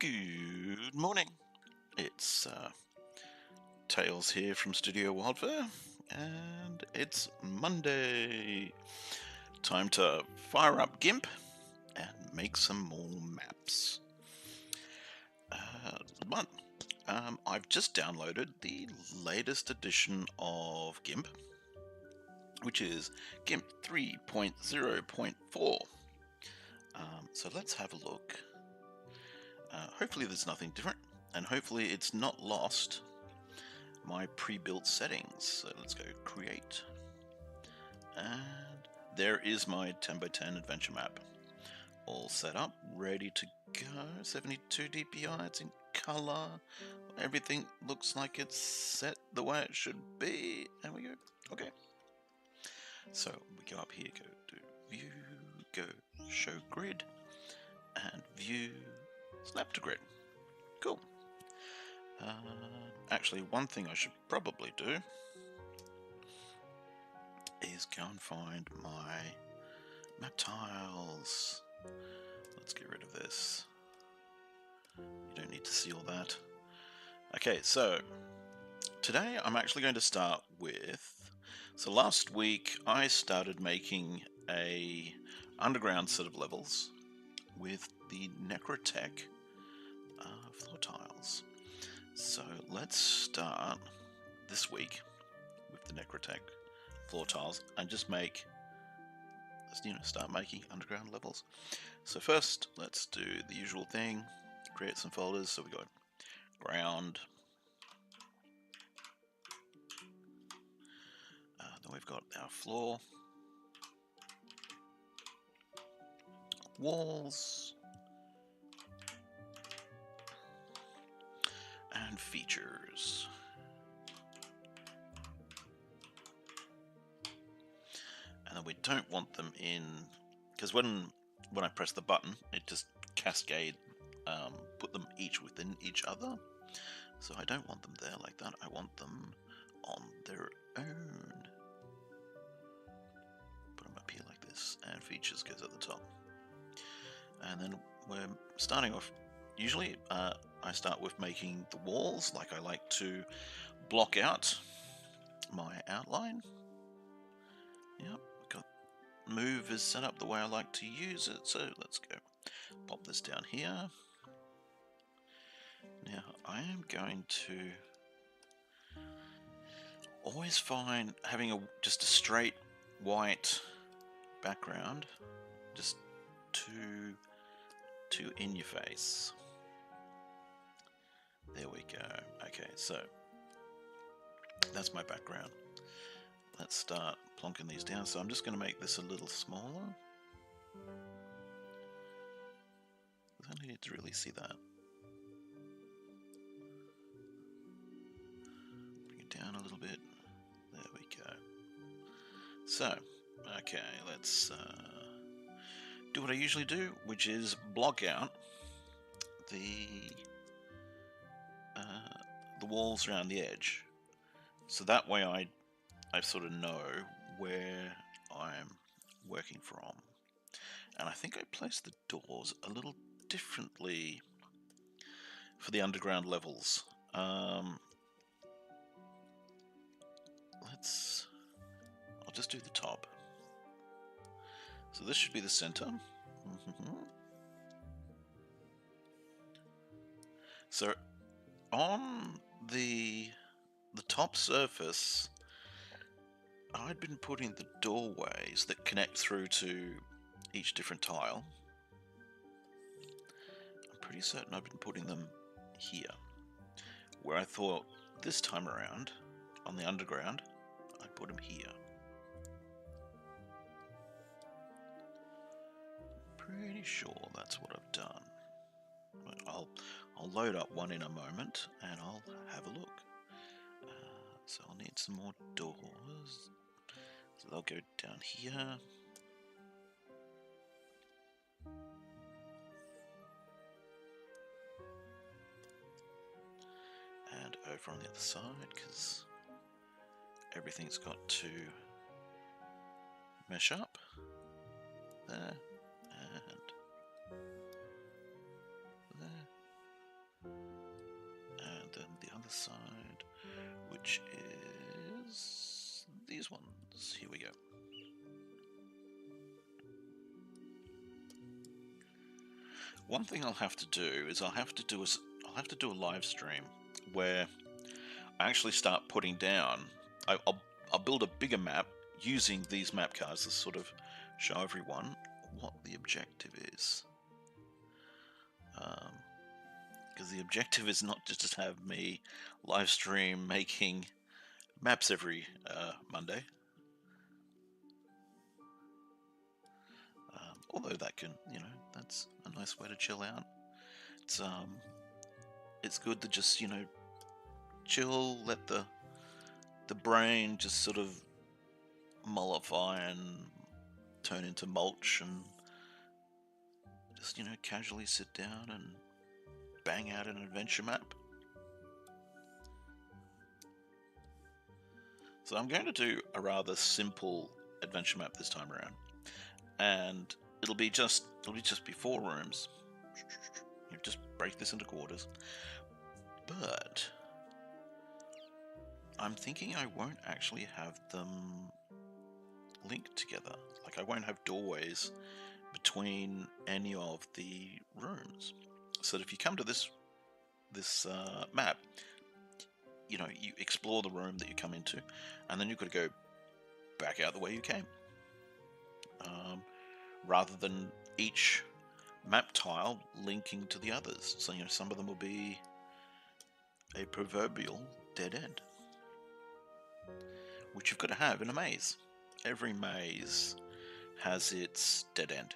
Good morning. It's Tailz here from Studio Wildfire, and it's Monday. Time to fire up GIMP and make some more maps. But I've just downloaded the latest edition of GIMP, which is GIMP 3.0.4. So let's have a look. Hopefully there's nothing different, and hopefully it's not lost my pre-built settings. So let's go create, and there is my 10x10 adventure map, all set up, ready to go. 72 DPI, it's in color, everything looks like it's set the way it should be, and we go okay. So we go up here, go to view, go show grid, and view snap to grid. Cool. Actually, one thing I should probably do is go and find my map tiles. Let's get rid of this. You don't need to see all that. Okay, so today I'm actually going to start with... So last week I started making a underground set of levels with the Necrotech floor tiles. So let's start this week with the Necrotech floor tiles and just make, start making underground levels. So first, let's do the usual thing, create some folders. So we got ground, then we've got our floor, walls, and features. And then we don't want them in, because when I press the button, it just cascade, put them each within each other. So I don't want them there like that. I want them on their own. Put them up here like this, and features goes at the top. And then we're starting off, usually I start with making the walls, like I like to block out my outline. Yep, got move is set up the way I like to use it, so let's go pop this down here. Now I am going to always find having just a straight white background just too in your face. There we go. Okay, so that's my background. Let's start plonking these down. So I'm just going to make this a little smaller. I don't need to really see that. Bring it down a little bit. There we go. So, okay, let's do what I usually do, which is block out the walls around the edge. So that way I sort of know where I'm working from. And I think I placed the doors a little differently for the underground levels. I'll just do the top. So this should be the center. So on the top surface, I'd been putting the doorways that connect through to each different tile. I'm pretty certain I've been putting them here, where I thought this time around on the underground I'd put them here. Pretty sure that's what I've done. But I'll load up one in a moment and I'll have a look. So I'll need some more doors. So they'll go down here. And over on the other side, because everything's got to mesh up. There, and there. other side, which is these ones. Here we go. One thing I'll have to do is I'll have to do a live stream where I actually start putting down. I'll build a bigger map using these map cards to sort of show everyone what the objective is. Because the objective is not just to have me live stream making maps every Monday. Although that can, that's a nice way to chill out. It's good to just, chill, let the brain just sort of mollify and turn into mulch, and just, casually sit down and bang out an adventure map. So I'm going to do a rather simple adventure map this time around, and it'll be just 4 rooms. You just break this into quarters, but I'm thinking I won't actually have them linked together. Like, I won't have doorways between any of the rooms, so that if you come to this map, you explore the room that you come into, and then you've got to go back out the way you came, rather than each map tile linking to the others. So some of them will be a proverbial dead end, which you've got to have in a maze. Every maze has its dead end,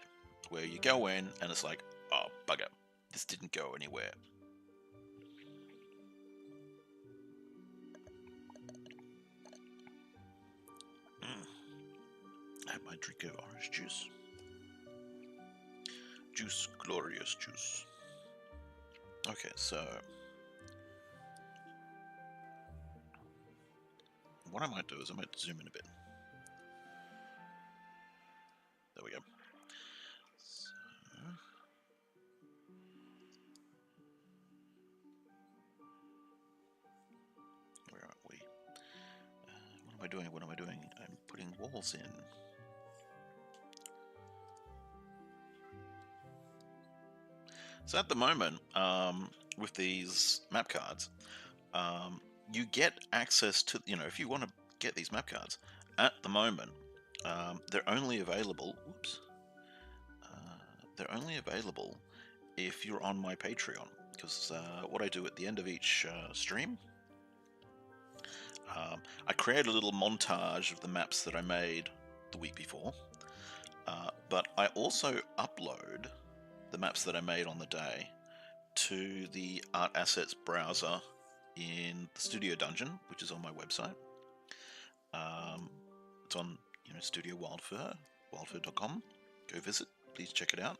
where you go in and it's like, oh bugger, this didn't go anywhere. I have my drink of orange juice. Glorious juice. Okay, so what I might do is I might zoom in a bit. There we go. So, where are we? What am I doing? I'm putting walls in. So at the moment, with these map cards, you get access to, if you want to get these map cards, at the moment, they're only available, they're only available if you're on my Patreon, because what I do at the end of each stream, I create a little montage of the maps that I made the week before, but I also upload the maps that I made on the day to the Art Assets browser in the Studio Dungeon, which is on my website. It's on, Studio Wildfur, wildfur.com. Go visit, please check it out.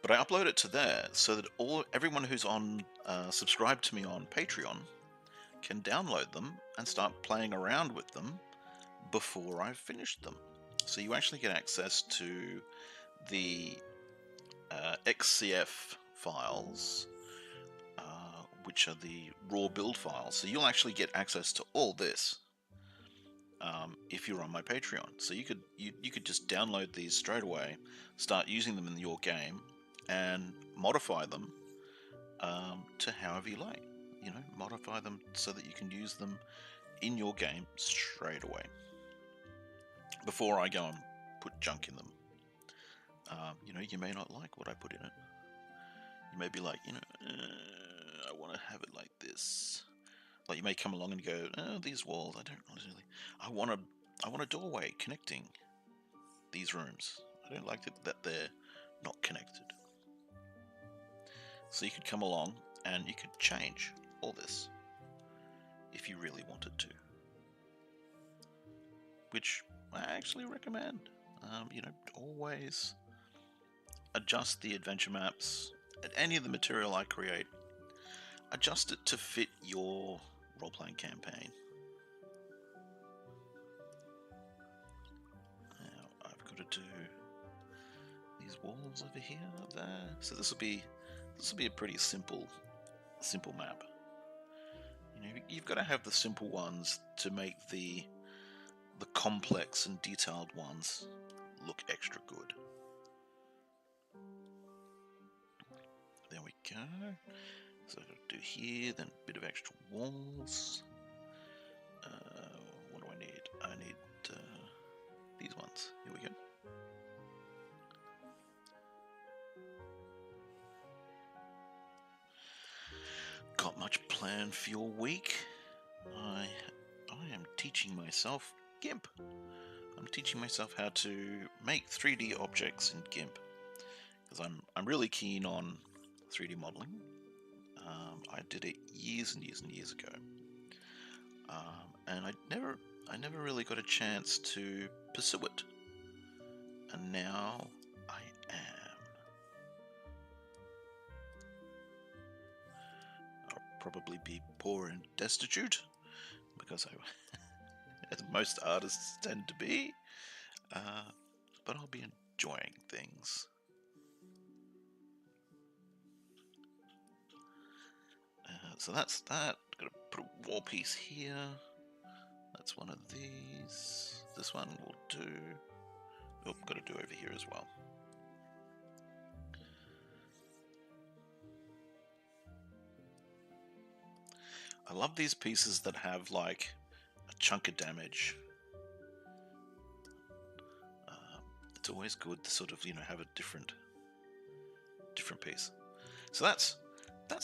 But I upload it to there so that everyone who's on subscribed to me on Patreon can download them and start playing around with them before I've finished them. So you actually get access to the XCF files, which are the raw build files. So you'll actually get access to all this if you're on my Patreon. So you could just download these straight away, start using them in your game, and modify them to however you like. Modify them so that you can use them in your game straight away, before I go and put junk in them. You may not like what I put in it. You may be like, I want to have it like this. Like, you may come along and go, oh, these walls, I don't really. I want a doorway connecting these rooms. I don't like that they're not connected. So you could come along and you could change all this if you really wanted to, which I actually recommend. Always adjust the adventure maps and any of the material I create. Adjust it to fit your role-playing campaign. Now I've got to do these walls over here, there. So this will be a pretty simple simple map. You know, you've got to have the simple ones to make the complex and detailed ones look extra good. There we go. So I've got to do here, then a bit of extra walls. What do I need? I need these ones. Here we go. Got much planned for your week? I am teaching myself GIMP. I'm teaching myself how to make 3D objects in GIMP because I'm really keen on 3D modeling. I did it years and years and years ago, and I never really got a chance to pursue it, and now I am. I'll probably be poor and destitute because as most artists tend to be, but I'll be enjoying things. So that's that. Got to put a wall piece here. That's one of these. This one will do. Oh, got to do over here as well. I love these pieces that have like a chunk of damage. It's always good to sort of, you know, have a different piece. So that's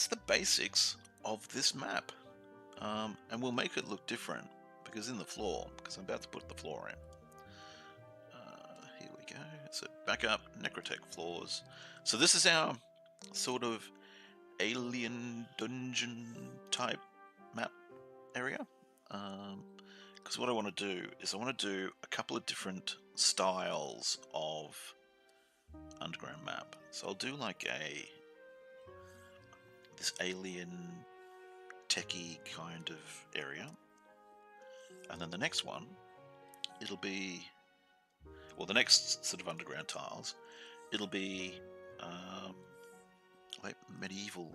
the basics of this map, and we'll make it look different because in the floor, because I'm about to put the floor in. Here we go. So back up, Necrotech floors. So this is our sort of alien dungeon type map area. Because what I want to do is I want to do a couple of different styles of underground map. So I'll do like this alien techie kind of area, and then the next one, it'll be, well, the next sort of underground tiles, it'll be like medieval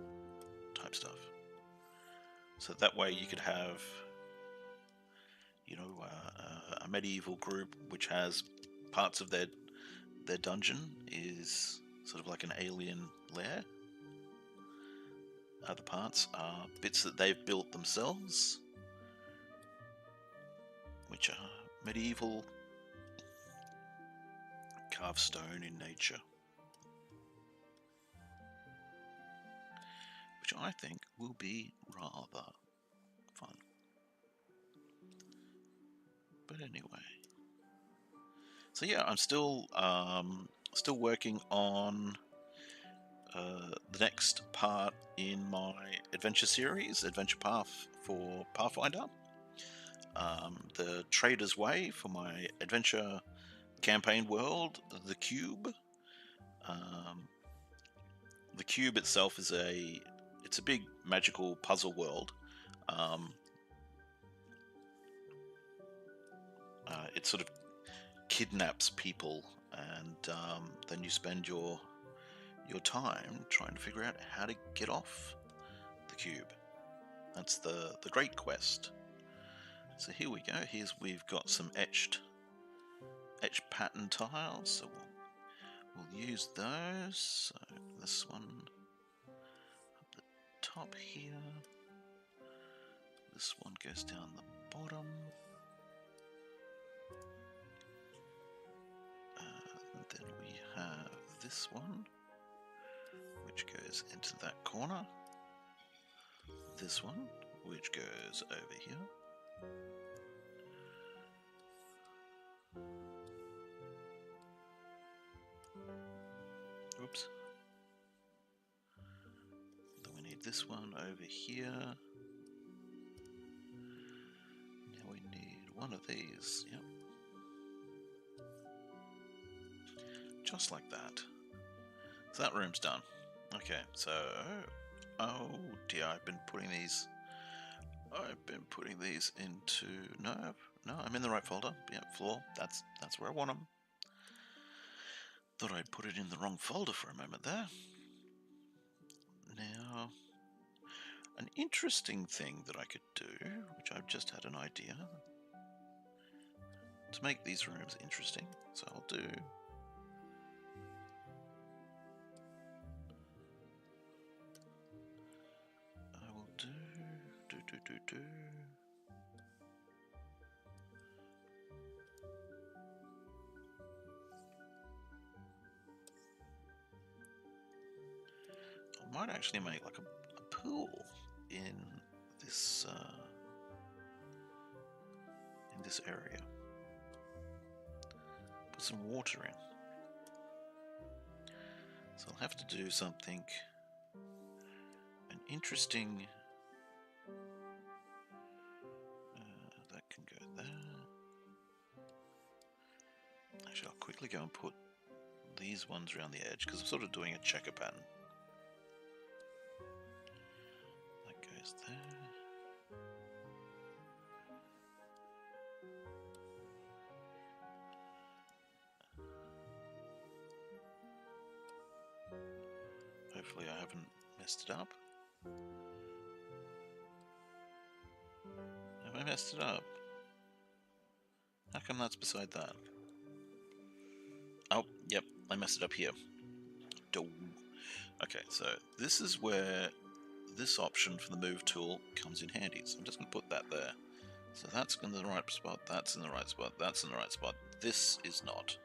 type stuff. So that way you could have, you know, a medieval group which has parts of their dungeon is sort of like an alien lair. Other parts are bits that they've built themselves, which are medieval, carved stone in nature, which I think will be rather fun. But anyway, so yeah, I'm still working on the next part in my adventure series, Adventure Path for Pathfinder. The Trader's Way for my adventure campaign world, the Cube. The Cube itself is it's a big magical puzzle world. It sort of kidnaps people, and then you spend your time trying to figure out how to get off the cube. That's the great quest. So here we go. We've got some etched pattern tiles, so we'll use those. So this one up the top here. This one goes down the bottom. And then we have this one, which goes into that corner. This one, which goes over here. Oops. Then we need this one over here. Now we need one of these. Yep. Just like that. So that room's done. Okay, so oh dear, I've been putting these into no, I'm in the right folder. Yeah, floor. That's where I want them. Thought I'd put it in the wrong folder for a moment there. Now, An interesting thing that I could do, which I've just had an idea, to make these rooms interesting. So I'll do... I will do... I might actually make like a pool in this area. Put some water in. So I'll have to do something, an interesting. That can go there. Actually, I'll quickly go and put these ones around the edge because I'm sort of doing a checker pattern. That goes there. Hopefully I haven't messed it up. Have I messed it up? How come that's beside that? Oh, yep, I messed it up here. Okay, so this is where this option for the move tool comes in handy. So I'm just going to put that there. So that's in the right spot, that's in the right spot, that's in the right spot. This is not.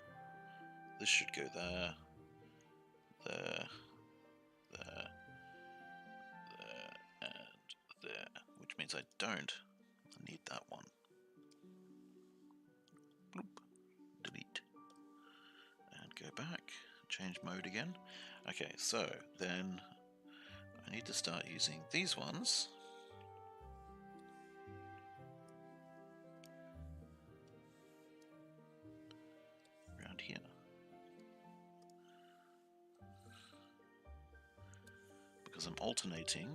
This should go there, there, there, there, and there, which means I don't need that one. Bloop. Delete. And go back. Change mode again. Okay, so then I need to start using these ones. Around here. Because I'm alternating,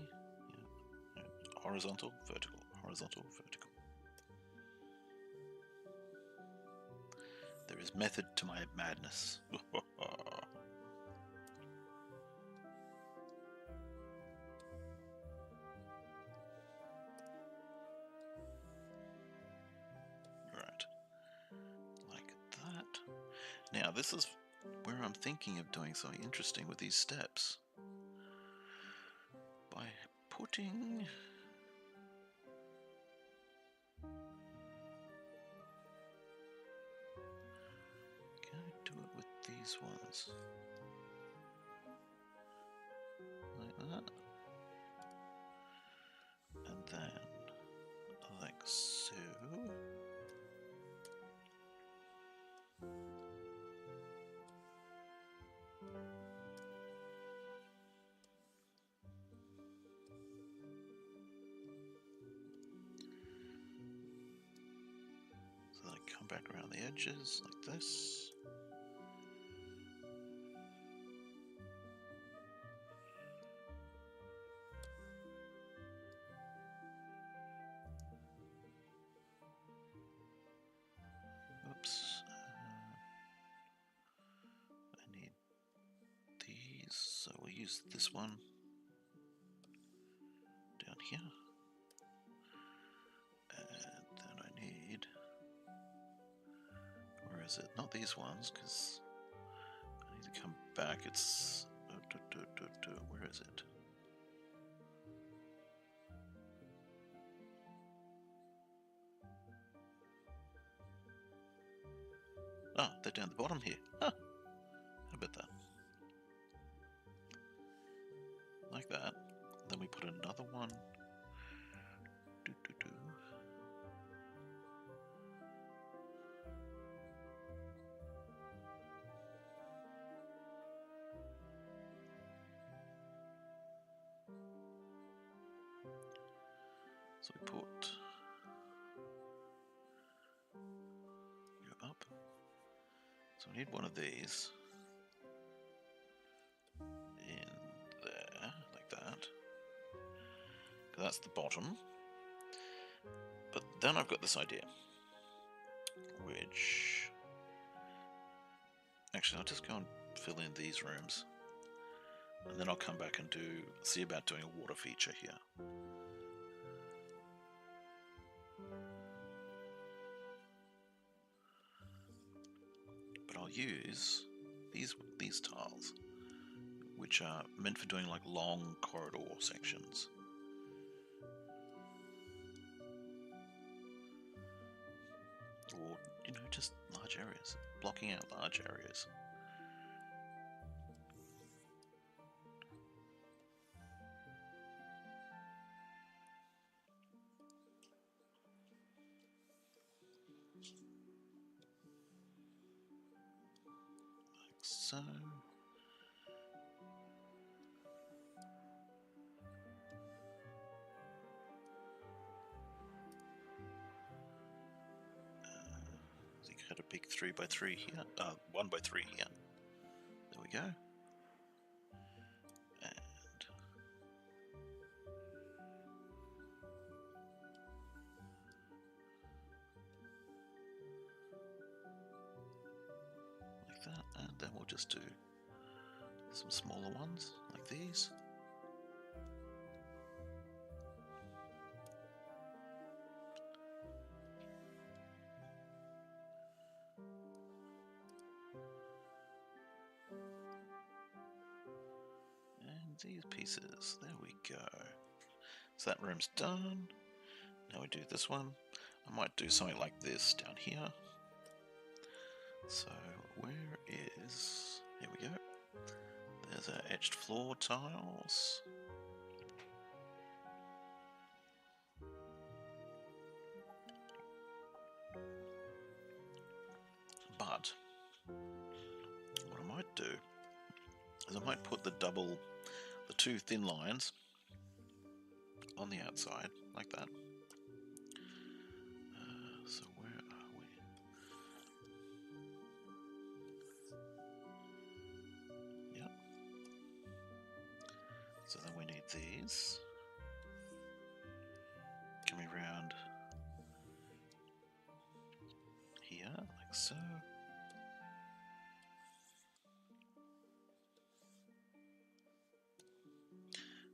horizontal, vertical, horizontal, vertical. There is method to my madness. Right. Like that. Now this is where I'm thinking of doing something interesting with these steps. By putting... Can I do it with these ones? Like that. And then, like so. So then I come back around the edges like this. Oops. I need these, so we'll use this one down here. And then I need... Where is it? Not these ones, because I need to come back. It's... Where is it? Ah, they're down the bottom here. Huh. How about that? Like that. Then we put another one. So we put... Go up. So we need one of these. In there, like that. That's the bottom. But then I've got this idea. Which... Actually, I'll just go and fill in these rooms. And then I'll come back and see about doing a water feature here. But I'll use these tiles, which are meant for doing like long corridor sections. Or, you know, just large areas, blocking out large areas. Like so. So you had a big 3x3 here, 1x3 here. There we go. And like that, and then we'll just do some smaller ones like these. And these pieces, there we go. So that room's done. Now we do this one. I might do something like this down here. So where is... Here we go. There's our etched floor tiles. But what I might do is I might put the two thin lines on the outside like that. So where are we? Yep. So then we need these coming around here like so.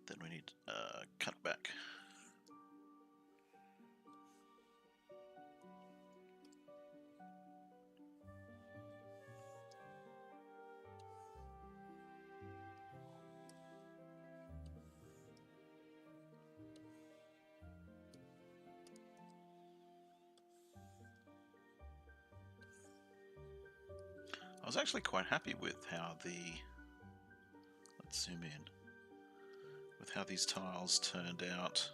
Then we need cut back. I was actually quite happy with how let's zoom in, with how these tiles turned out.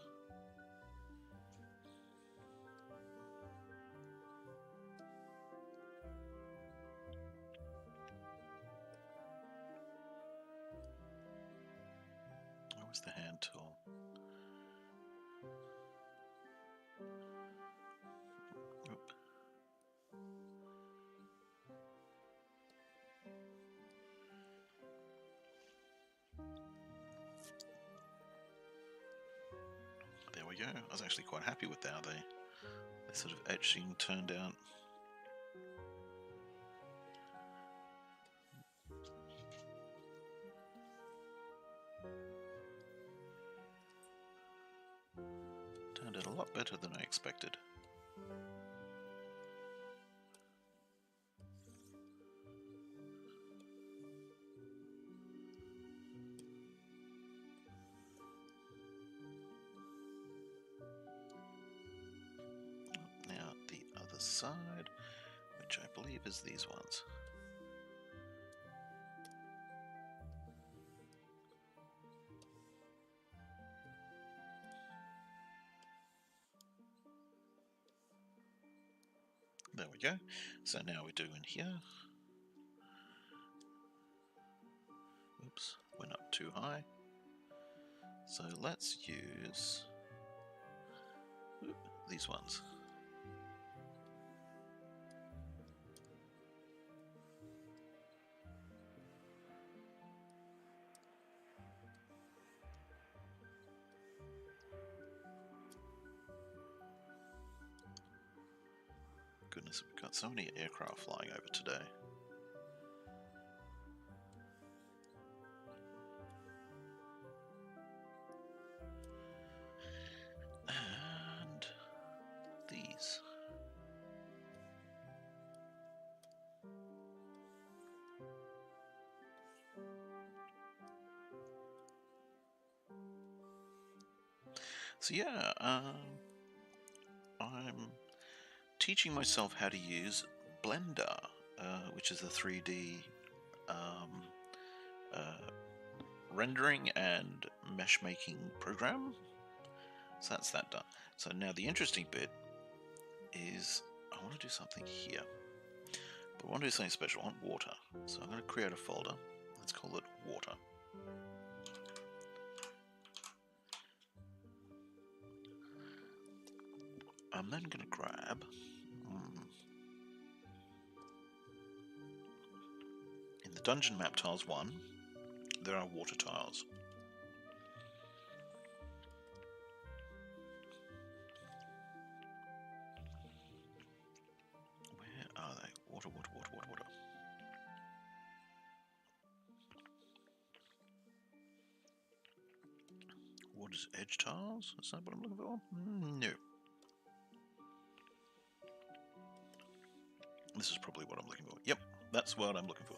Where's the hand tool? Oop. There we go. I was actually quite happy with how they sort of etching turned out. Turned out a lot better than I expected. Now the other side, which I believe is these ones. There we go. So now we do in here. Oops, went up too high. So let's use these ones. Goodness, we've got so many aircraft flying over today. So yeah, I'm teaching myself how to use Blender, which is a 3D rendering and mesh making program. So that's that done. So now the interesting bit is I want to do something here. But I want to do something special. I want water. So I'm going to create a folder. Let's call it water. I'm then going to grab in the dungeon map tiles 1, there are water tiles. Where are they? Water, water, water, water, water. Water's edge tiles? Is that what I'm looking for? No. This is probably what I'm looking for. Yep, that's what I'm looking for.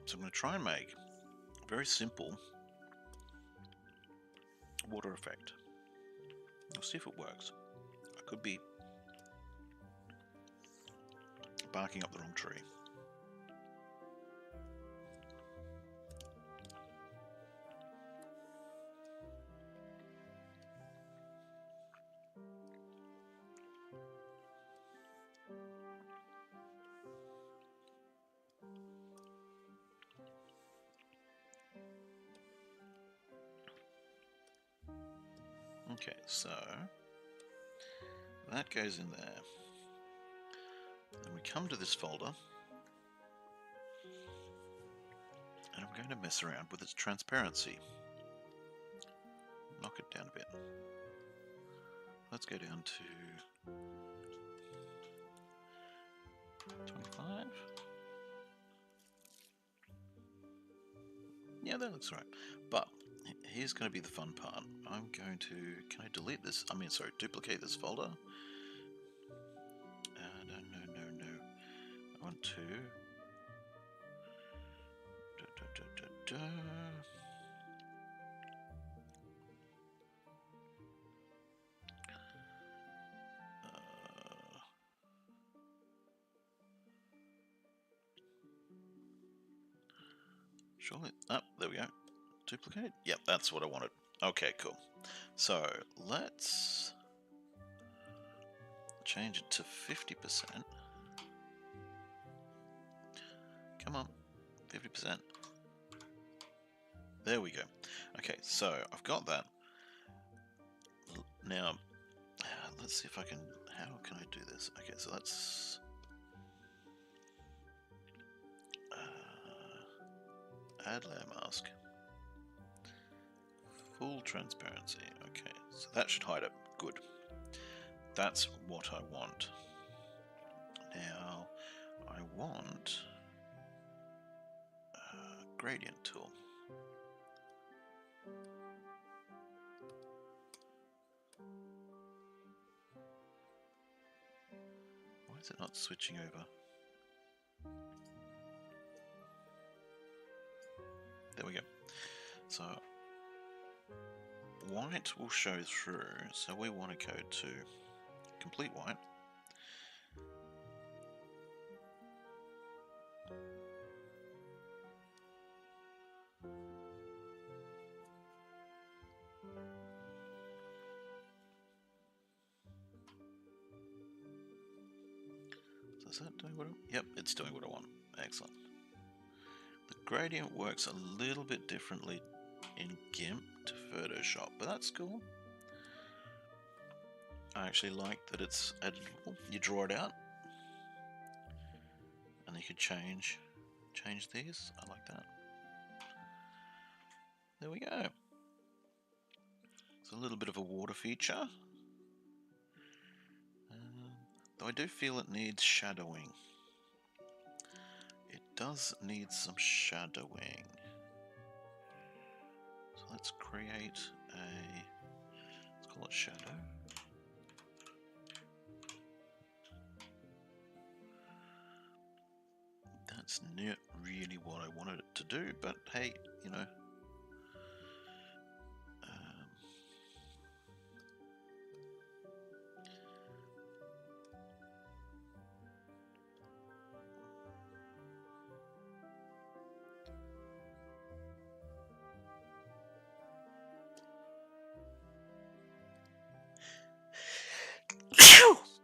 So I'm going to try and make a very simple water effect. We'll see if it works. I could be barking up the wrong tree. Okay, so that goes in there. Then we come to this folder, and I'm going to mess around with its transparency. Knock it down a bit. Let's go down to 25. Yeah, that looks right. But here's going to be the fun part. I'm going to, can I delete this? I mean, sorry, duplicate this folder. No. I want to. Surely. Oh, there we go. Duplicate? Yep, that's what I wanted. Okay, cool. So let's change it to 50%. Come on, 50%. There we go. Okay, so I've got that. Now, let's see if I can, how can I do this? Okay, so let's add layer mask. Full transparency. Okay, so that should hide it. Good. That's what I want. Now, I want a gradient tool. Why is it not switching over? There we go. So white will show through, so we want to go to complete white. So is that doing what yep, it's doing what I want. Excellent. The gradient works a little bit differently in GIMP to Photoshop, but that's cool. I actually like that it's editable. You draw it out, and you could change these. I like that. There we go. It's a little bit of a water feature. Though I do feel it needs shadowing. It does need some shadowing. So let's create a, let's call it shadow. That's not really what I wanted it to do, but hey, you know.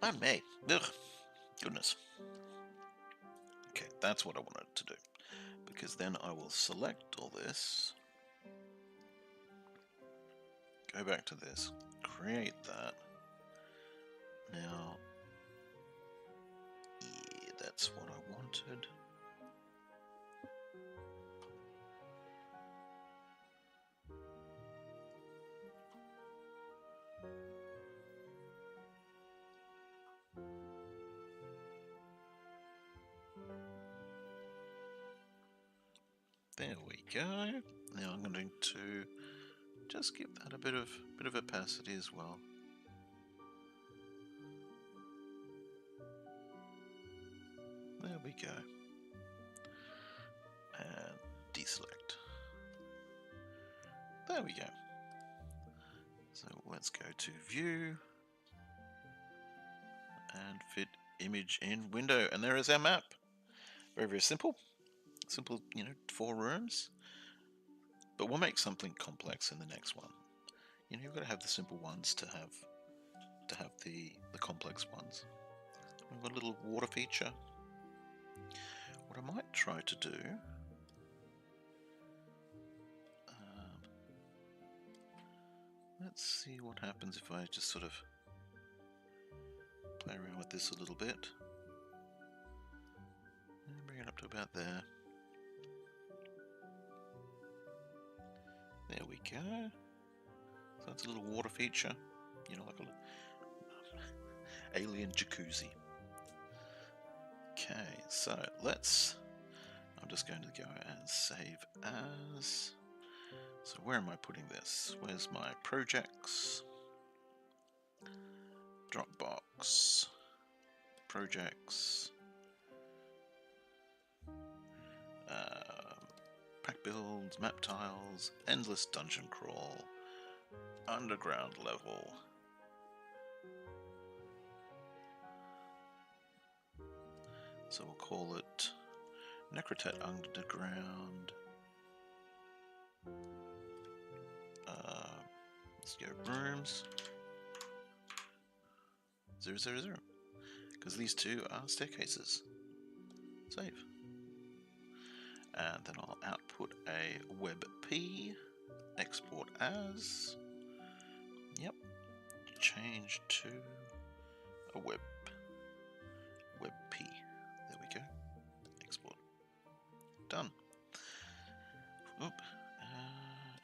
Pardon me. Ugh. Goodness. Okay, that's what I wanted to do. Because then I will select all this. Go back to this. Create that. Now, yeah, that's what I wanted. There we go. Now I'm going to just give that a bit of opacity as well. There we go. And deselect. There we go. So let's go to view and fit image in window, and there is our map. Very, very simple. Simple, you know, 4 rooms. But we'll make something complex in the next one. You know, you've got to have the simple ones to have the complex ones. We've got a little water feature. What I might try to do, let's see what happens if I just sort of play around with this a little bit. And bring it up to about there. There we go. So it's a little water feature, you know, like a little alien jacuzzi. Okay, so I'm just going to go and save as. So where am I putting this? Where's my projects? Dropbox. Projects. Pack builds, map tiles, endless dungeon crawl, underground level. So we'll call it Necrotet Underground. Let's go rooms 000, because these two are staircases. Save. And then I'll output a WebP, export as. Yep. Change to a WebP. There we go. Export. Done. Oop.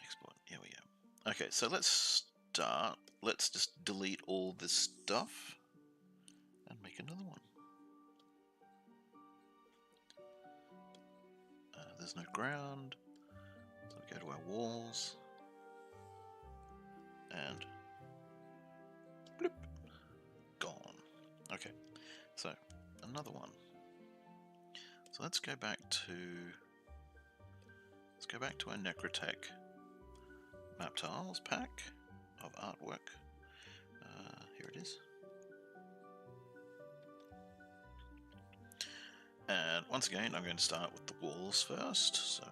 Export. Here we go. Okay, so let's start. Let's just delete all this stuff and make another one. There's no ground, so we go to our walls, and bloop, gone. Okay, so another one. So let's go back to our Necrotech map tiles pack of artwork. Here it is. And once again, I'm going to start with the walls first. So,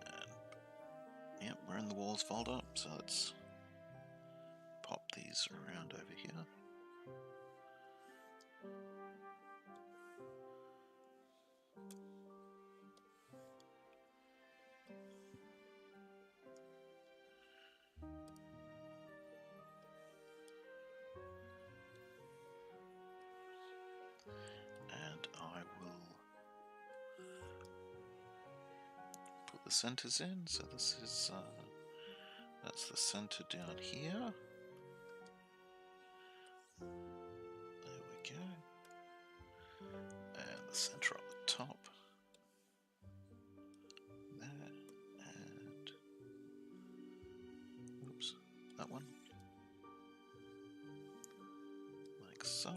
and, yep, we're in the walls folder. So let's pop these around over here. And I will put the centers in. So this is that's the center down here. There we go. And the center up the top. There. And oops, that one. Like so.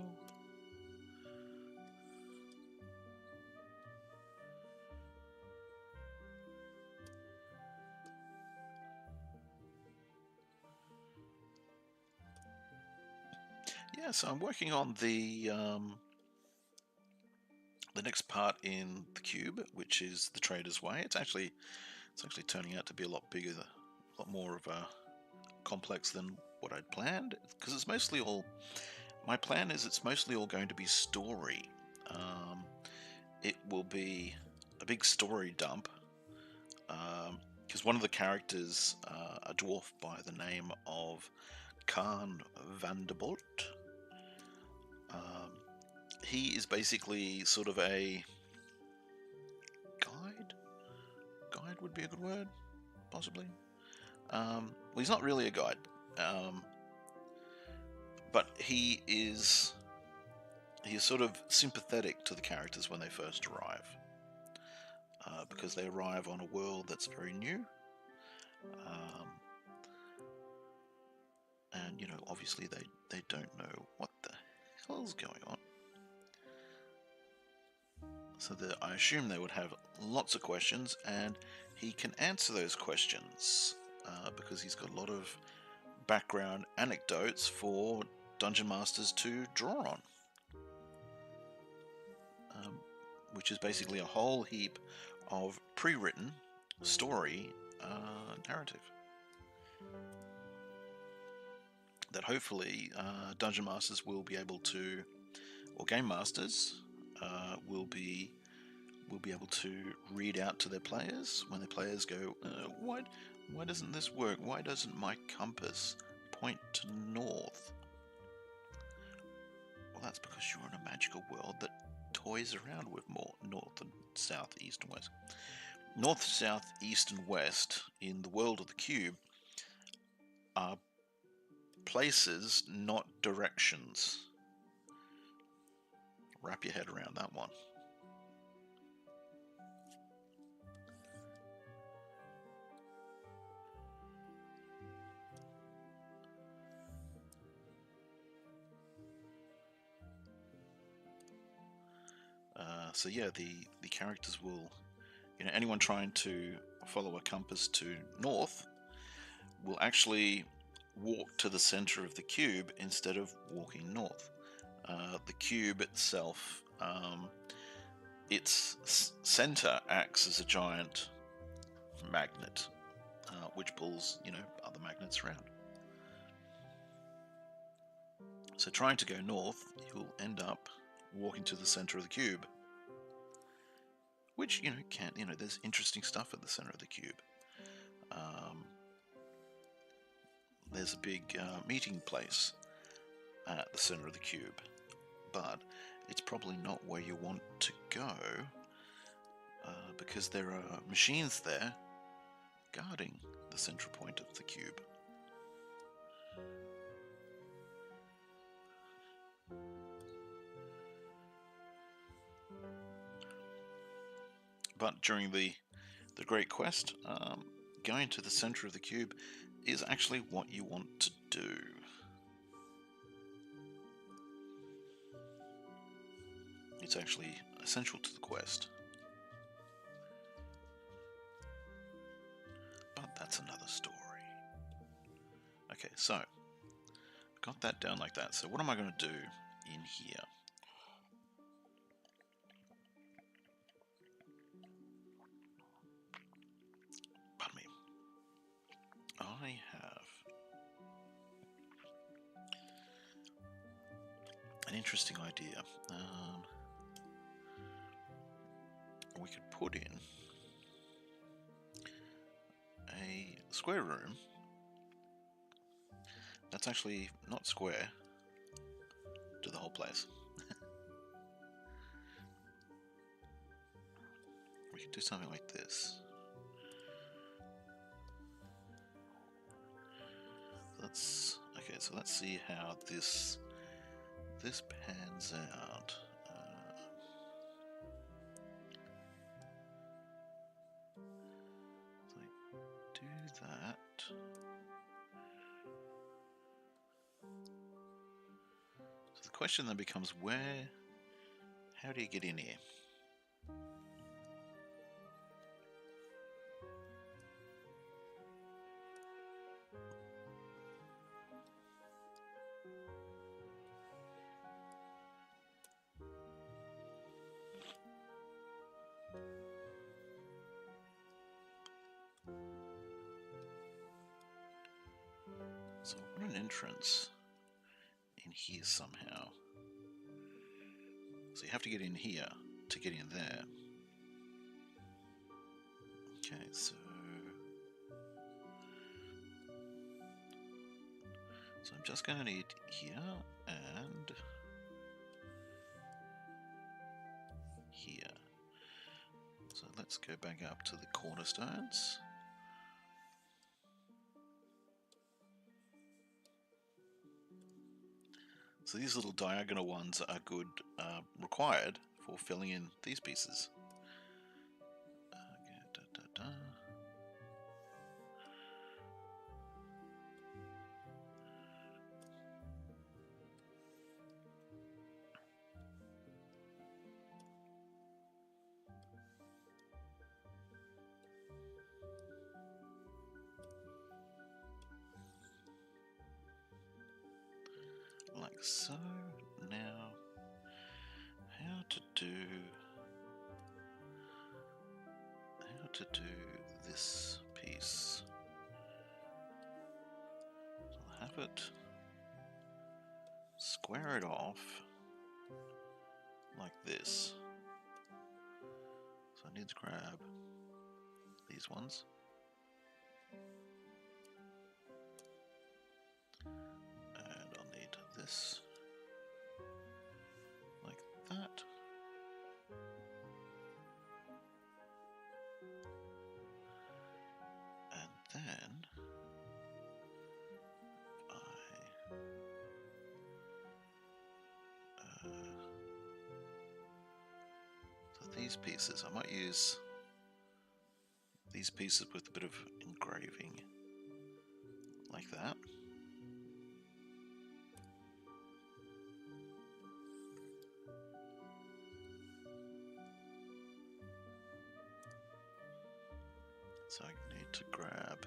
yeah, so I'm working on the next part in the cube, which is the Trader's Way. It's actually turning out to be a lot bigger, a lot more of a complex than what I'd planned, because it's mostly all. My plan is it's mostly all going to be story. It will be a big story dump, because one of the characters, a dwarf by the name of Khan Vanderbolt, he is basically sort of a guide. Guide would be a good word, possibly. Well, he's not really a guide, but he is sort of sympathetic to the characters when they first arrive, because they arrive on a world that's very new, and obviously they don't know what the hell's going on. So I assume they would have lots of questions, and he can answer those questions, because he's got a lot of background anecdotes for Dungeon Masters to draw on, which is basically a whole heap of pre-written story narrative that hopefully Dungeon Masters will be able to, or Game Masters will be able to read out to their players when their players go, why doesn't this work? Why doesn't my compass point to north? Well, that's because you're in a magical world that toys around with more north and south, east and west. North, south, east and west in the world of the cube are places, not directions. Wrap your head around that one. So yeah, the characters will, anyone trying to follow a compass to north will actually walk to the center of the cube instead of walking north. The cube itself, its center acts as a giant magnet, which pulls, other magnets around. So trying to go north, you'll end up walking to the center of the cube, which, there's interesting stuff at the center of the cube. There's a big meeting place at the center of the cube, but it's probably not where you want to go, because there are machines there guarding the central point of the cube. But during the Great Quest, going to the center of the cube is actually what you want to do. It's actually essential to the quest. But that's another story. Okay, so got that down like that. So what am I going to do in here? Pardon me. I have an interesting idea. We could put in a square room that's actually not square to the whole place. We could do something like this. So let's see how this pans out. So do that. So the question then becomes, how do you get in here? want an entrance in here somehow. So you have to get in here to get in there. Okay, so I'm just going to need here and here. So let's go back up to the cornerstones. So these little diagonal ones are good, required for filling in these pieces. Like so. Now, how to do this piece? So I'll have it square it off like this. So I need to grab these ones. And I'll need this like that. And then so these pieces, I might use these pieces with a bit of engraving like that. So I need to grab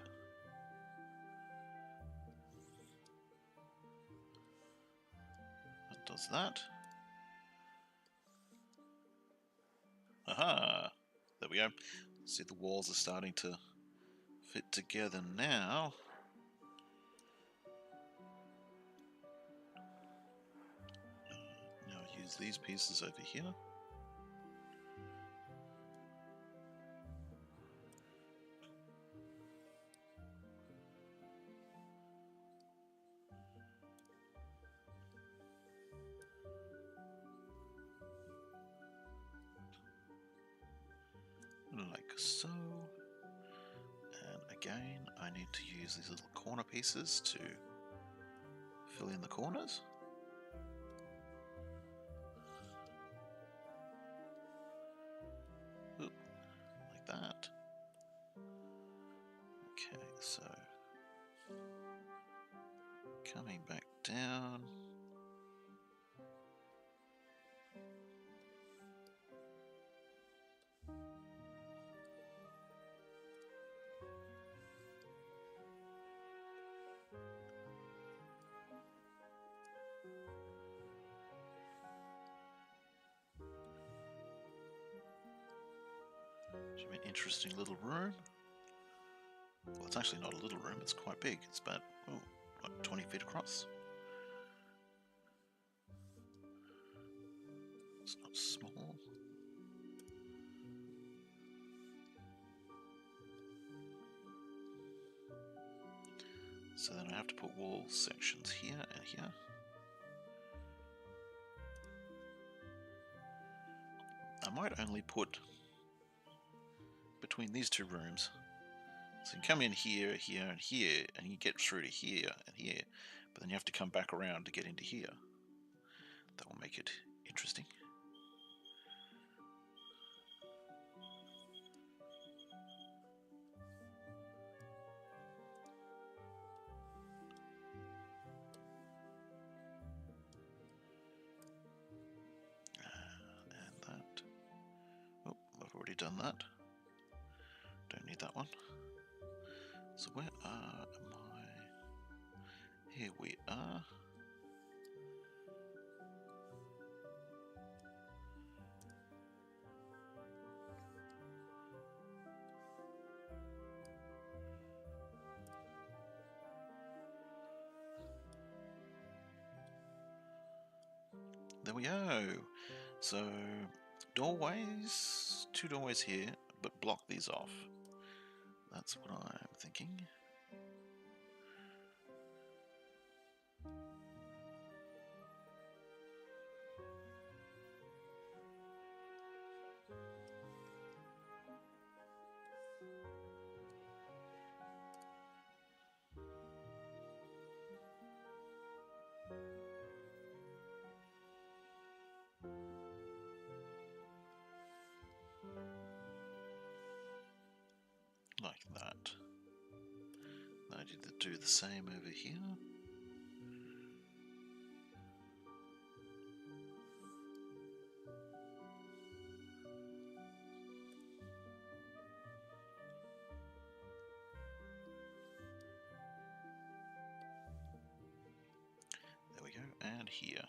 what does that. Aha! There we go. See, the walls are starting to fit together now. Now I'll use these pieces over here. Like so. And again, I need to use these little corner pieces to fill in the corners. Oop, like that. Okay, so coming back down. Should be an interesting little room. Well, it's actually not a little room, it's quite big. It's about, oh, like 20 feet across. It's not small. So then I have to put wall sections here and here. I might only put between these two rooms. So you come in here, here, and here, and you get through to here and here, but then you have to come back around to get into here. That will make it interesting. And that. Oh, I've already done that. Don't need that one. So where am I? Here we are. there we go. So, doorways, 2 doorways here, but block these off. That's what I'm thinking. Like that. I need to do the same over here. There we go, and here.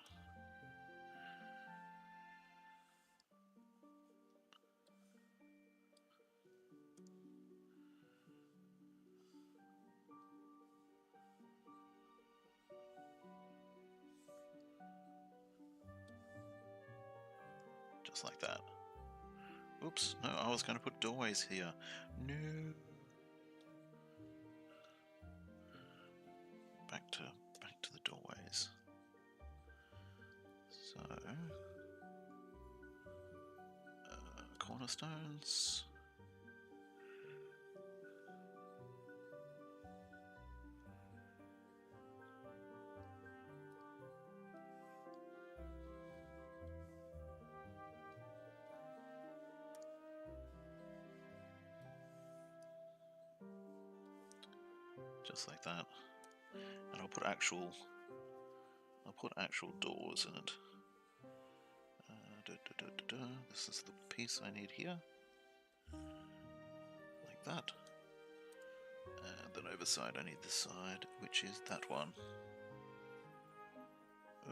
Just like that. Oops, no, I was going to put doorways here. No. Back to the doorways. So, cornerstones. Just like that. And I'll put actual doors in it. This is the piece I need here. Like that. And then over side I need this side, which is that one.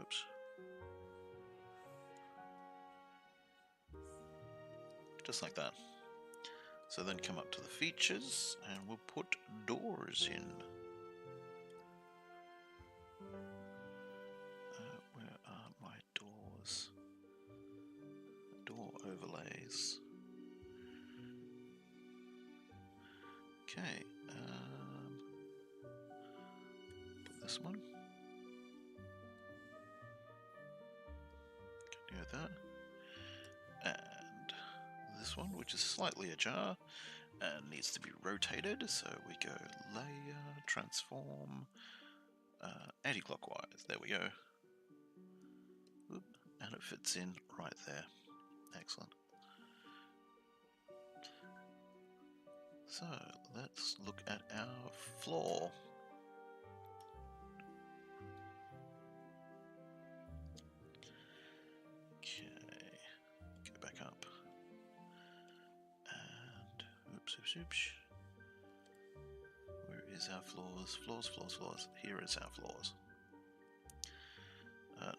Oops. Just like that. So then come up to the features and we'll put doors in. Where are my doors? Door overlays. Okay, put this one. Can go there. And this one, which is slightly ajar and needs to be rotated. So we go layer, transform, anti-clockwise. There we go. Oop, and it fits in right there. Excellent. So let's look at our floor. Okay, go back up. And oops. Where is our floors? Floors. Here is our floors.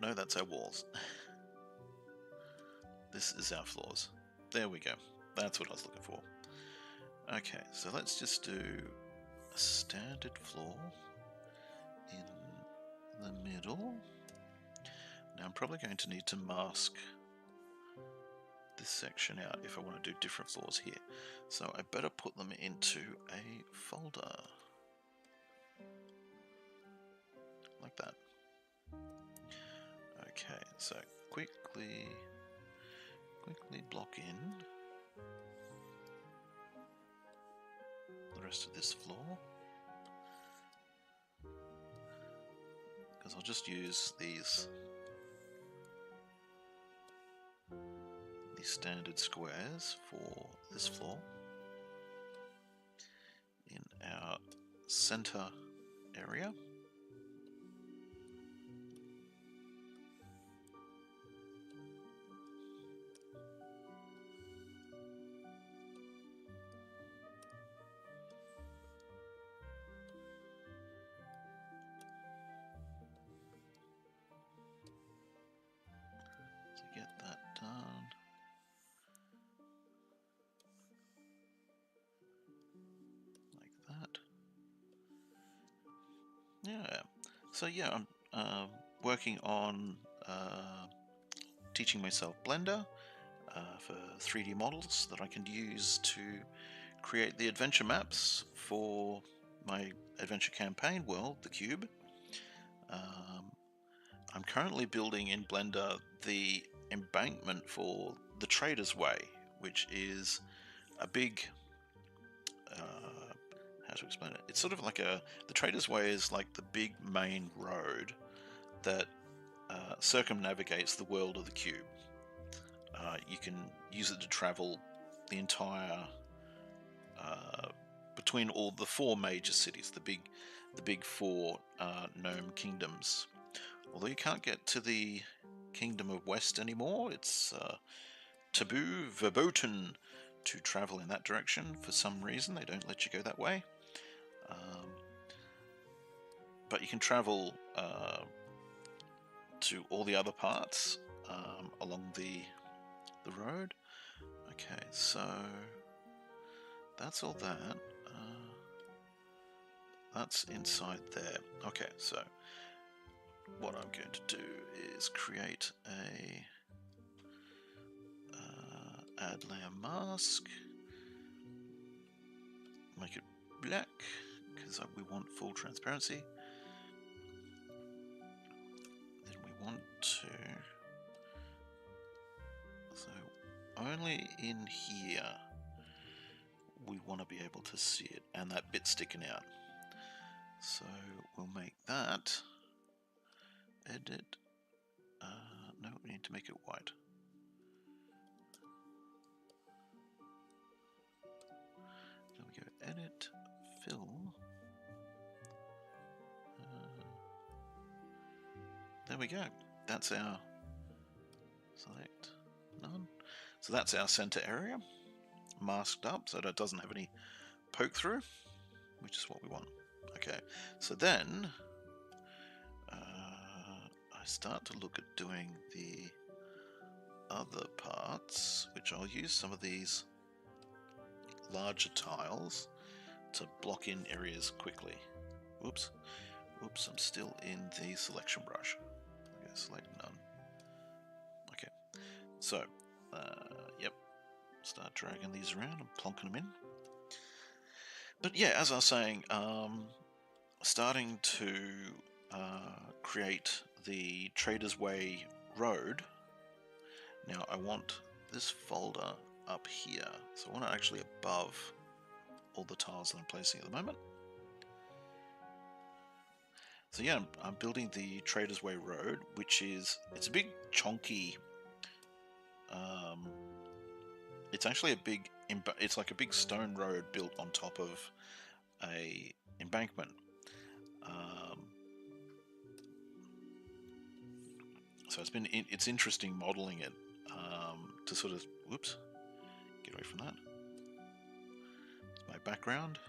No, that's our walls. This is our floors. There we go. That's what I was looking for. Okay, so let's just do a standard floor in the middle. Now I'm probably going to need to mask this section out if I want to do different floors here. So I better put them into a folder. Like that. Okay, so quickly block in the rest of this floor, because I'll just use these standard squares for this floor in our center area. Get that done. Like that. Yeah. So yeah, I'm working on teaching myself Blender for 3D models that I can use to create the adventure maps for my adventure campaign world, the Cube. I'm currently building in Blender the embankment for the Trader's Way, which is a big, how to explain it? It's sort of like the Trader's Way is like the big main road that circumnavigates the world of the Cube. You can use it to travel the entire, between all the 4 major cities, the big 4 gnome kingdoms. Although you can't get to the Kingdom of West anymore, it's taboo, verboten, to travel in that direction for some reason. They don't let you go that way. But you can travel to all the other parts along the road. Okay, so that's all that. That's inside there. Okay, so what I'm going to do is create a add layer mask, make it black because we want full transparency. Then we want to, so only in here we want to be able to see it, and that bit sticking out. So we'll make that, edit, no, we need to make it white. Then we go edit, fill, there we go, that's our, select, none. So that's our center area, masked up so that it doesn't have any poke through, which is what we want. Okay, so then I start to look at doing the other parts, which I'll use some of these larger tiles to block in areas quickly. Oops, oops, I'm still in the selection brush. Okay, select none. Okay, so yep, start dragging these around and plonking them in. But yeah, as I was saying, starting to create the Trader's Way road. Now I want this folder up here, so I want it actually above all the tiles that I'm placing at the moment. So yeah, I'm building the Trader's Way road, which is, it's a big chonky, it's actually a big, it's like a big stone road built on top of a embankment. So it's interesting modeling it to sort of, whoops, get away from that. It's my background.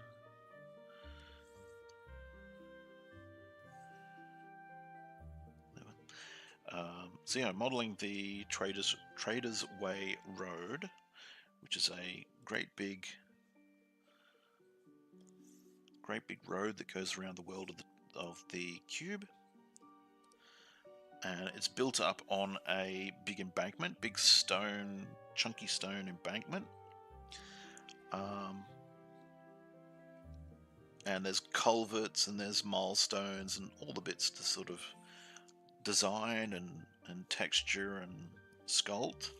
So yeah, modeling the Trader's Way road, which is a great big road that goes around the world of the Cube. And it's built up on a big embankment, big stone, chunky stone embankment. And there's culverts and there's milestones and all the bits to sort of design and texture and sculpt.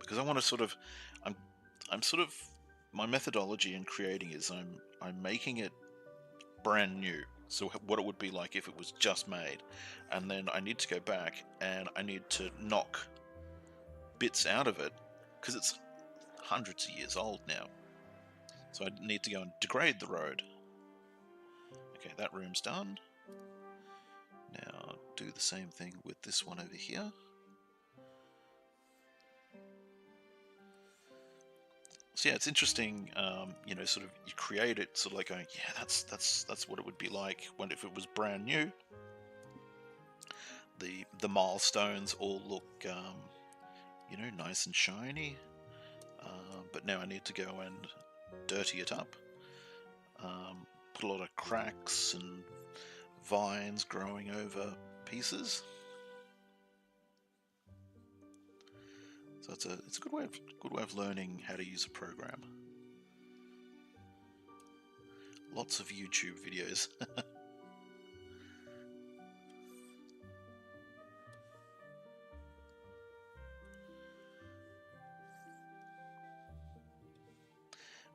Because I want to sort of, I'm sort of, my methodology in creating is I'm making it brand new. So what it would be like if it was just made, and then I need to go back and I need to knock bits out of it because it's hundreds of years old now. So I need to go and degrade the road. Okay, that room's done. Now do the same thing with this one over here. So yeah, it's interesting, you know, sort of you create it sort of like going, yeah, that's what it would be like if it was brand new. The milestones all look, you know, nice and shiny, but now I need to go and dirty it up, put a lot of cracks and vines growing over pieces. So it's a good way of learning how to use a program. Lots of YouTube videos.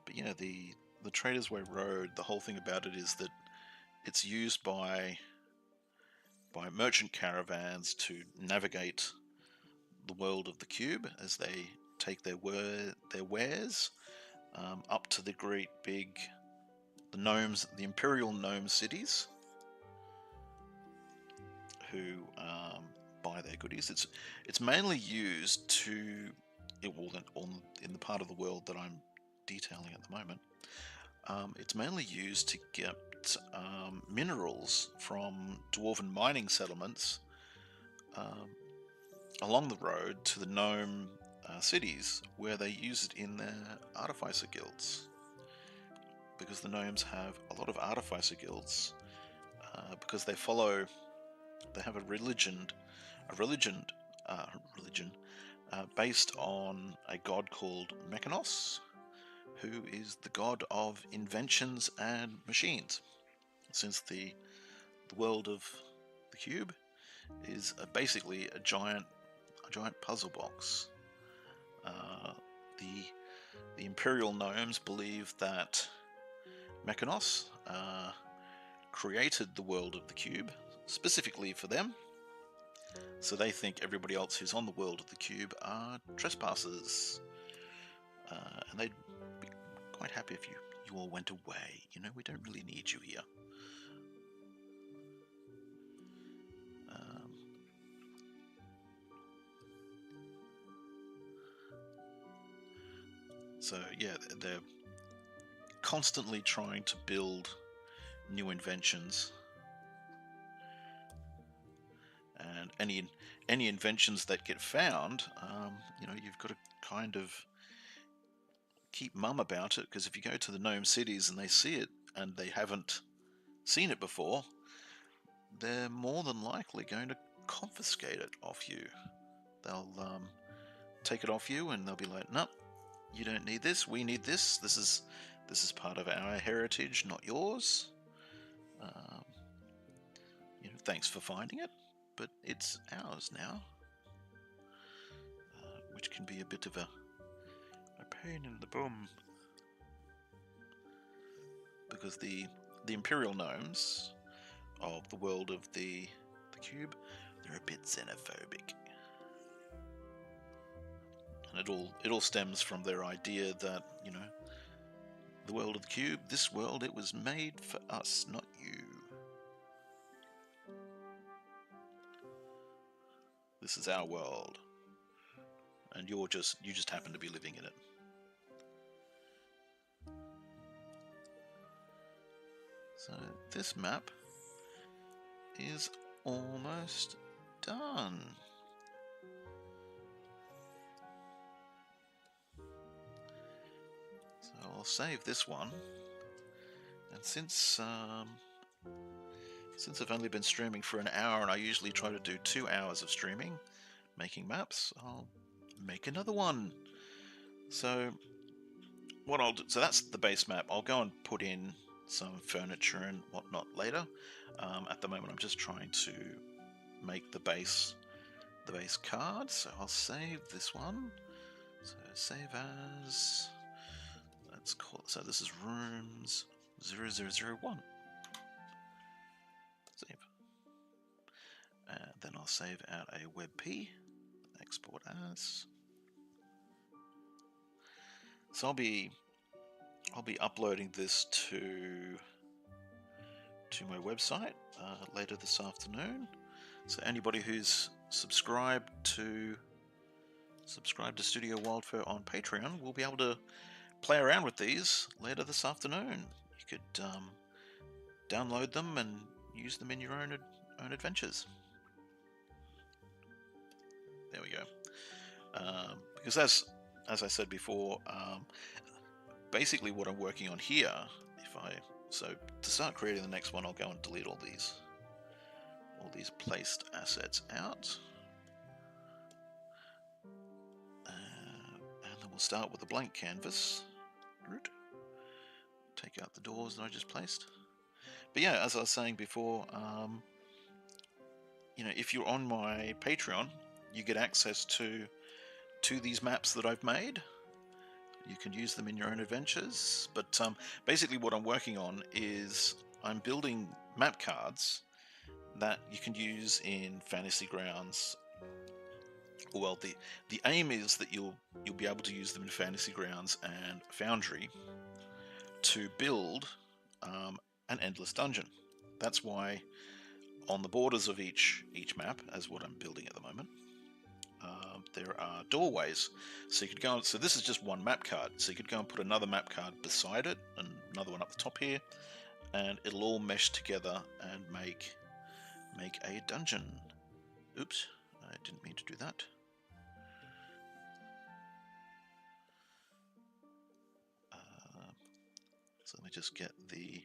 But yeah, the Traders Way Road, the whole thing about it is that it's used by merchant caravans to navigate the world of the cube as they take their wares up to the great big the imperial gnome cities, who buy their goodies. It's mainly used to in the part of the world that I'm detailing at the moment. It's mainly used to get minerals from dwarven mining settlements along the road to the gnome cities, where they use it in their artificer guilds, because the gnomes have a lot of artificer guilds, because they have a religion based on a god called Mechanos, who is the god of inventions and machines. Since the world of the cube is basically a giant puzzle box. The Imperial Gnomes believe that Mechanos created the world of the cube specifically for them, so they think everybody else who's on the world of the cube are trespassers, and they'd be quite happy if you all went away. You know, we don't really need you here. So yeah, they're constantly trying to build new inventions, and any inventions that get found, you know, you've got to kind of keep mum about it, because if you go to the gnome cities and they see it and they haven't seen it before, they're more than likely going to confiscate it off you. They'll take it off you and they'll be like, "No, you don't need this. We need this. This is part of our heritage, not yours. You know, thanks for finding it, but it's ours now," which can be a bit of a pain in the bum, because the Imperial Gnomes of the world of the cube, they're a bit xenophobic, and it all stems from their idea that, you know, the world of the cube, this world, it was made for us, not you. This is our world, and you just happen to be living in it. So this map is almost done. So I'll save this one, and since I've only been streaming for an hour, and I usually try to do 2 hours of streaming, making maps, I'll make another one. So what I'll do, so that's the base map. I'll go and put in some furniture and whatnot later. At the moment, I'm just trying to make the base card. So I'll save this one. So save as, let's call it, so this is rooms 0001. Save. Then I'll save out a WebP, export as. So I'll be uploading this to my website later this afternoon. So anybody who's subscribed to Studio Wildfur on Patreon will be able to play around with these later this afternoon. You could download them and use them in your own adventures. There we go. Because as I said before, basically what I'm working on here, so to start creating the next one, I'll go and delete all these placed assets out, we'll start with a blank canvas. Take out the doors that I just placed. But yeah, as I was saying before, you know, if you're on my Patreon, you get access to these maps that I've made. You can use them in your own adventures. But basically what I'm working on is I'm building map cards that you can use in Fantasy Grounds. Well, the aim is that you'll be able to use them in Fantasy Grounds and Foundry to build an endless dungeon. That's why on the borders of each map, as what I'm building at the moment, there are doorways. So you could go. So this is just one map card. So you could go and put another map card beside it, and another one up the top here, and it'll all mesh together and make a dungeon. Oops, I didn't mean to do that. So let me just get the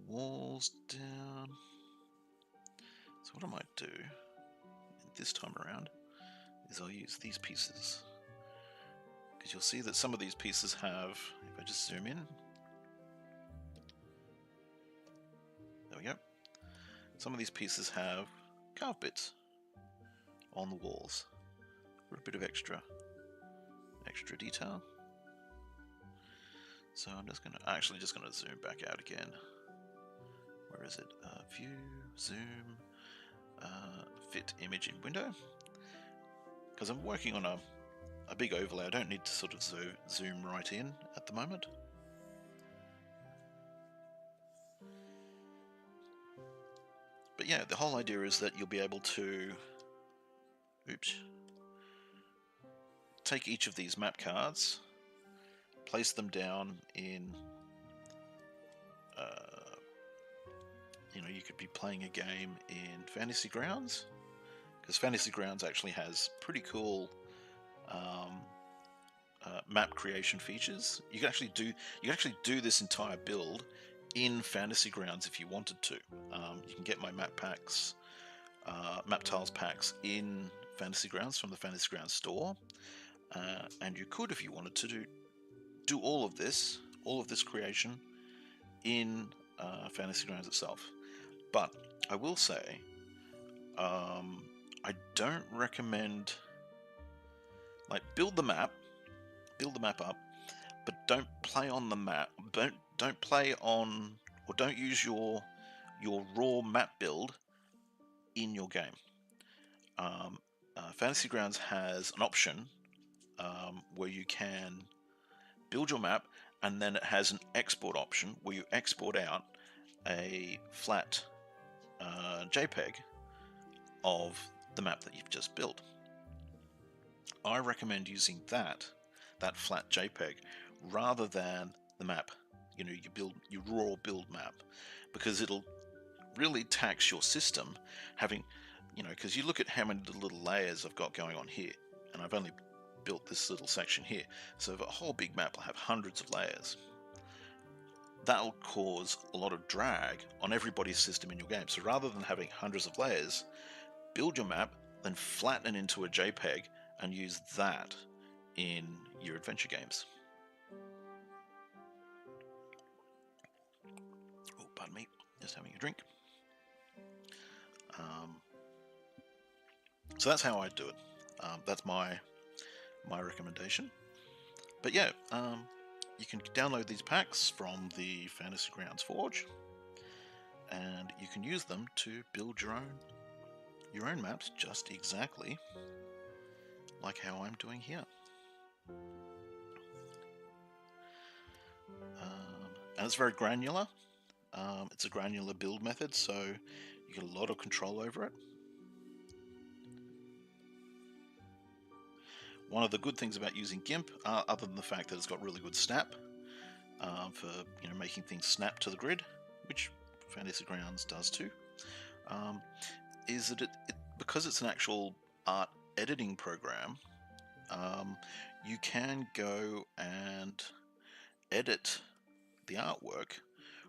walls down. So what I might do this time around is I'll use these pieces, because you'll see that some of these pieces have, if I just zoom in, there we go, some of these pieces have carved bits on the walls for a bit of extra detail. So I'm just going to zoom back out again. Where is it? View, zoom, fit image in window. Because I'm working on a big overlay, I don't need to sort of zoom right in at the moment. But yeah, the whole idea is that you'll be able to, take each of these map cards, place them down in, you know, you could be playing a game in Fantasy Grounds, because Fantasy Grounds actually has pretty cool map creation features. You can actually do this entire build in Fantasy Grounds if you wanted to. You can get my map packs, map tiles packs in Fantasy Grounds from the Fantasy Grounds store, and you could, if you wanted to, do all of this creation in Fantasy Grounds itself. But I will say, I don't recommend, like, build the map up, but don't play on the map. Don't play on, or don't use your raw map build in your game. Fantasy Grounds has an option where you can build your map, and then it has an export option where you export out a flat JPEG of the map that you've just built. I recommend using that flat JPEG rather than the map, you know, your raw build map, because it'll really tax your system having, you know, because you look at how many little layers I've got going on here, and I've only built this little section here. So a whole big map will have hundreds of layers. That'll cause a lot of drag on everybody's system in your game. So rather than having hundreds of layers, build your map, then flatten it into a JPEG and use that in your adventure games. Oh, pardon me, just having a drink. So that's how I do it. That's my recommendation. But yeah, you can download these packs from the Fantasy Grounds Forge, and you can use them to build your own maps, just exactly like how I'm doing here. And it's very granular. It's a granular build method, so you get a lot of control over it. One of the good things about using GIMP, other than the fact that it's got really good snap for, you know, making things snap to the grid, which Fantasy Grounds does too, is that it because it's an actual art editing program, you can go and edit the artwork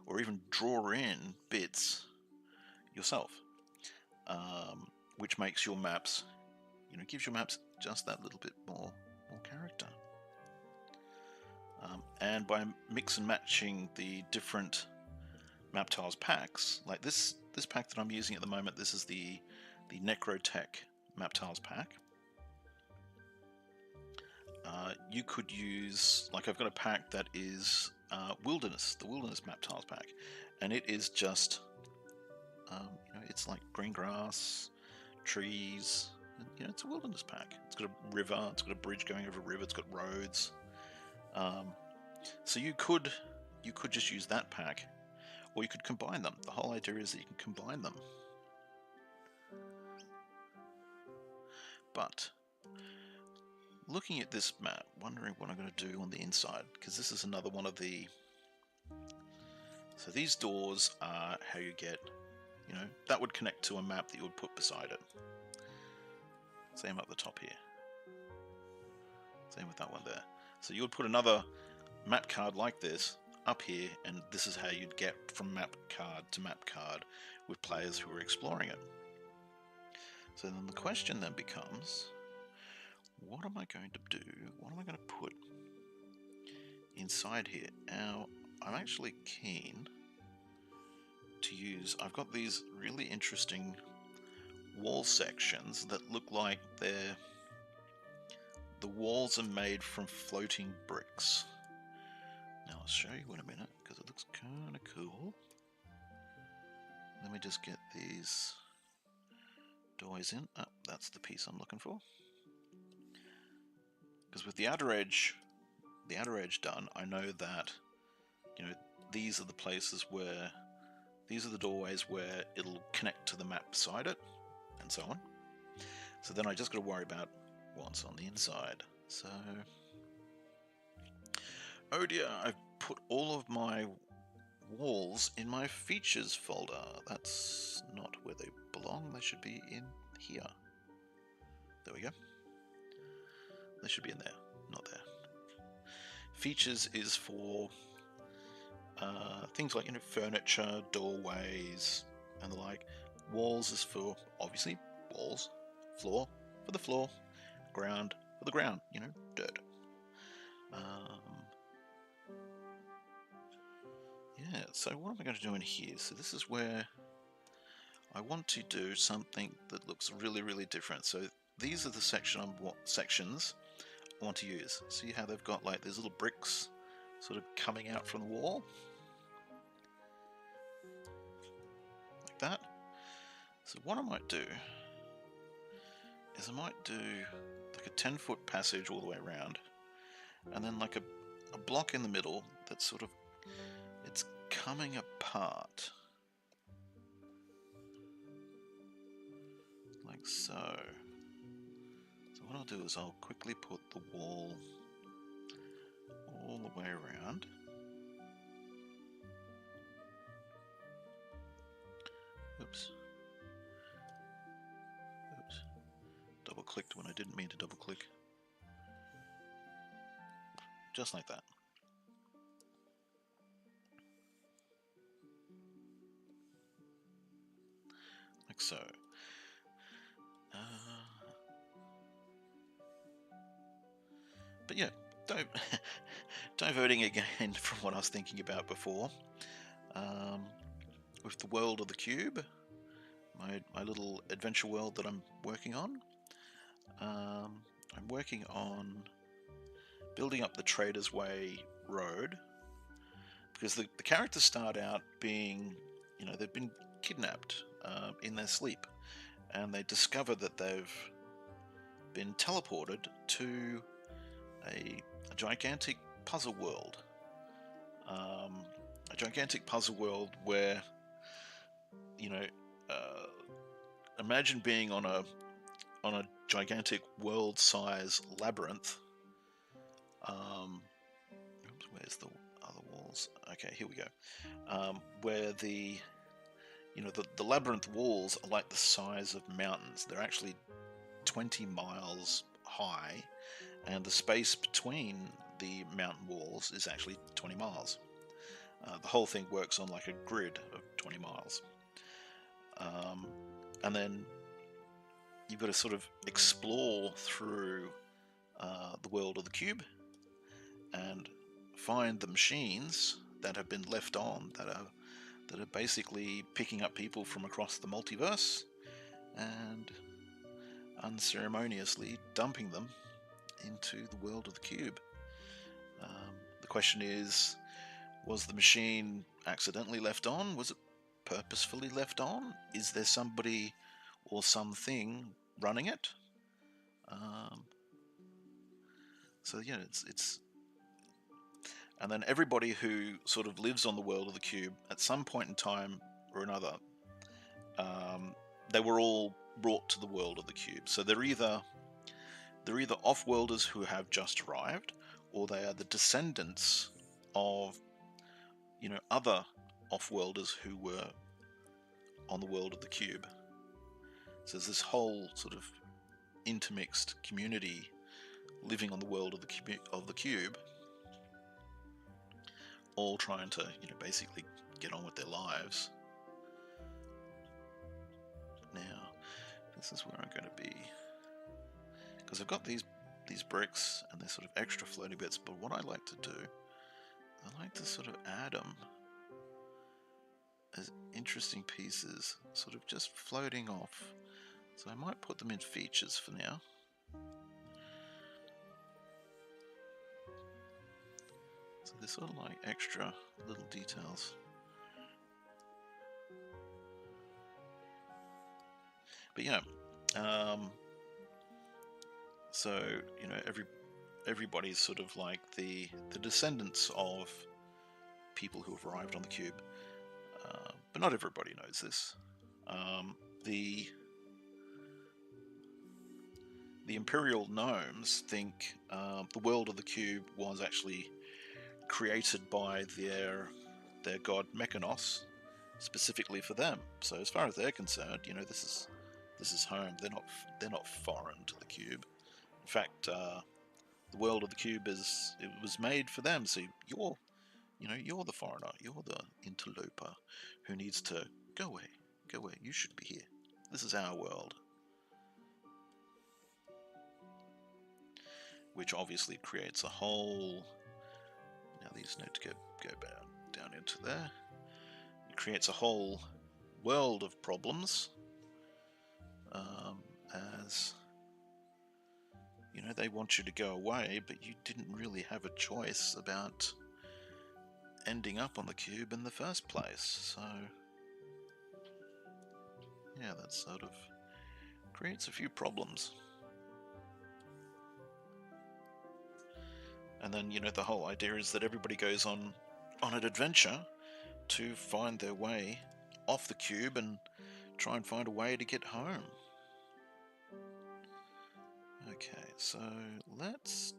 or even draw in bits yourself, which makes your maps, you know, gives your maps just that little bit more character. And by mix and matching the different map tiles packs, like this pack that I'm using at the moment, this is the Necrotech map tiles pack. You could use, like I've got a pack that is Wilderness, the Wilderness map tiles pack, and it is just, it's like green grass, trees, and, it's a wilderness pack. It's got a river, it's got a bridge going over a river, it's got roads. So you could just use that pack, or you could combine them. The whole idea is that you can combine them. But looking at this map, wondering what I'm going to do on the inside, because this is another one of the... So these doors are how you get, that would connect to a map that you would put beside it. Same up the top here. Same with that one there. So you would put another map card like this up here, and this is how you'd get from map card to map card with players who are exploring it. So then the question then becomes, what am I going to do? What am I going to put inside here? Now, I'm actually keen to use... I've got these really interesting wall sections that look like they're... The walls are made from floating bricks. Now, I'll show you in a minute, because it looks kind of cool. Let me just get these doors in. Oh, that's the piece I'm looking for. Because with the outer edge done, I know that, these are the places where, these are the doorways where it'll connect to the map beside it, and so on. So then I just got to worry about what's on the inside. So, oh dear, I've put all of my walls in my features folder. That's not where they belong. They should be in here. There we go. They should be in there, not there. Features is for things like furniture, doorways, and the like. Walls is for, obviously, walls. Floor for the floor. Ground for the ground, dirt. Yeah, so what am I going to do in here? So this is where I want to do something that looks really, really different. So these are the sections I want to use. See how they've got like these little bricks sort of coming out from the wall? Like that. So what I might do is I might do like a 10-foot passage all the way around, and then like a block in the middle that's sort of, it's coming apart. Like so. So what I'll do is I'll quickly put the wall all the way around. Oops. Oops. Double clicked when I didn't mean to double click. Just like that. Like so. But yeah, diverting again from what I was thinking about before. With the world of the cube, my little adventure world that I'm working on. I'm working on building up the Traders Way road, because the characters start out being, they've been kidnapped in their sleep, and they discover that they've been teleported to a gigantic puzzle world. A gigantic puzzle world where, imagine being on a gigantic world-size labyrinth. Oops, where's the other walls? Okay, here we go. Where the labyrinth walls are like the size of mountains. They're actually 20 miles high, and the space between the mountain walls is actually 20 miles. The whole thing works on like a grid of 20 miles. And then you've got to sort of explore through the world of the cube and find the machines that have been left on, that are basically picking up people from across the multiverse and unceremoniously dumping them into the world of the cube. The question is, was the machine accidentally left on? Was it purposefully left on? Is there somebody or something running it? So yeah, it's and then everybody who sort of lives on the world of the cube at some point in time or another, they were all brought to the world of the cube. So they're either off-worlders who have just arrived, or they are the descendants of, you know, other off-worlders who were on the world of the cube. So there's this whole sort of intermixed community living on the world of the cube, all trying to, you know, basically get on with their lives. Now, this is where I'm going to be, because I've got these bricks and they're sort of extra floaty bits, but what I like to do, I like to sort of add them as interesting pieces, sort of just floating off. So I might put them in features for now. So they're sort of like extra little details. But yeah, so, you know, everybody's sort of like the descendants of people who have arrived on the cube, but not everybody knows this. The Imperial Gnomes think the world of the cube was actually created by their god Mechanos, specifically for them. So as far as they're concerned, you know, this is home. They're not foreign to the cube. In fact, the world of the cube was made for them. So you're the foreigner, you're the interloper who needs to go away. Go away. You should be here. This is our world. Which obviously creates a whole. Now these need to go down into there. It creates a whole world of problems. As you know, they want you to go away, but you didn't really have a choice about ending up on the cube in the first place. So yeah, that sort of creates a few problems. And then, you know, the whole idea is that everybody goes on an adventure to find their way off the cube and try and find a way to get home. Okay, so let's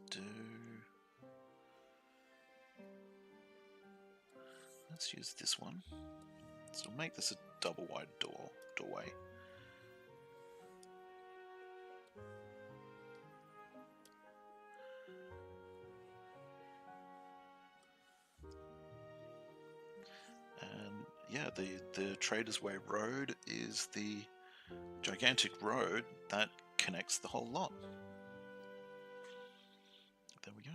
use this one. So we'll make this a double wide doorway. And yeah, the Traders Way Road is the gigantic road that connects the whole lot. There we go.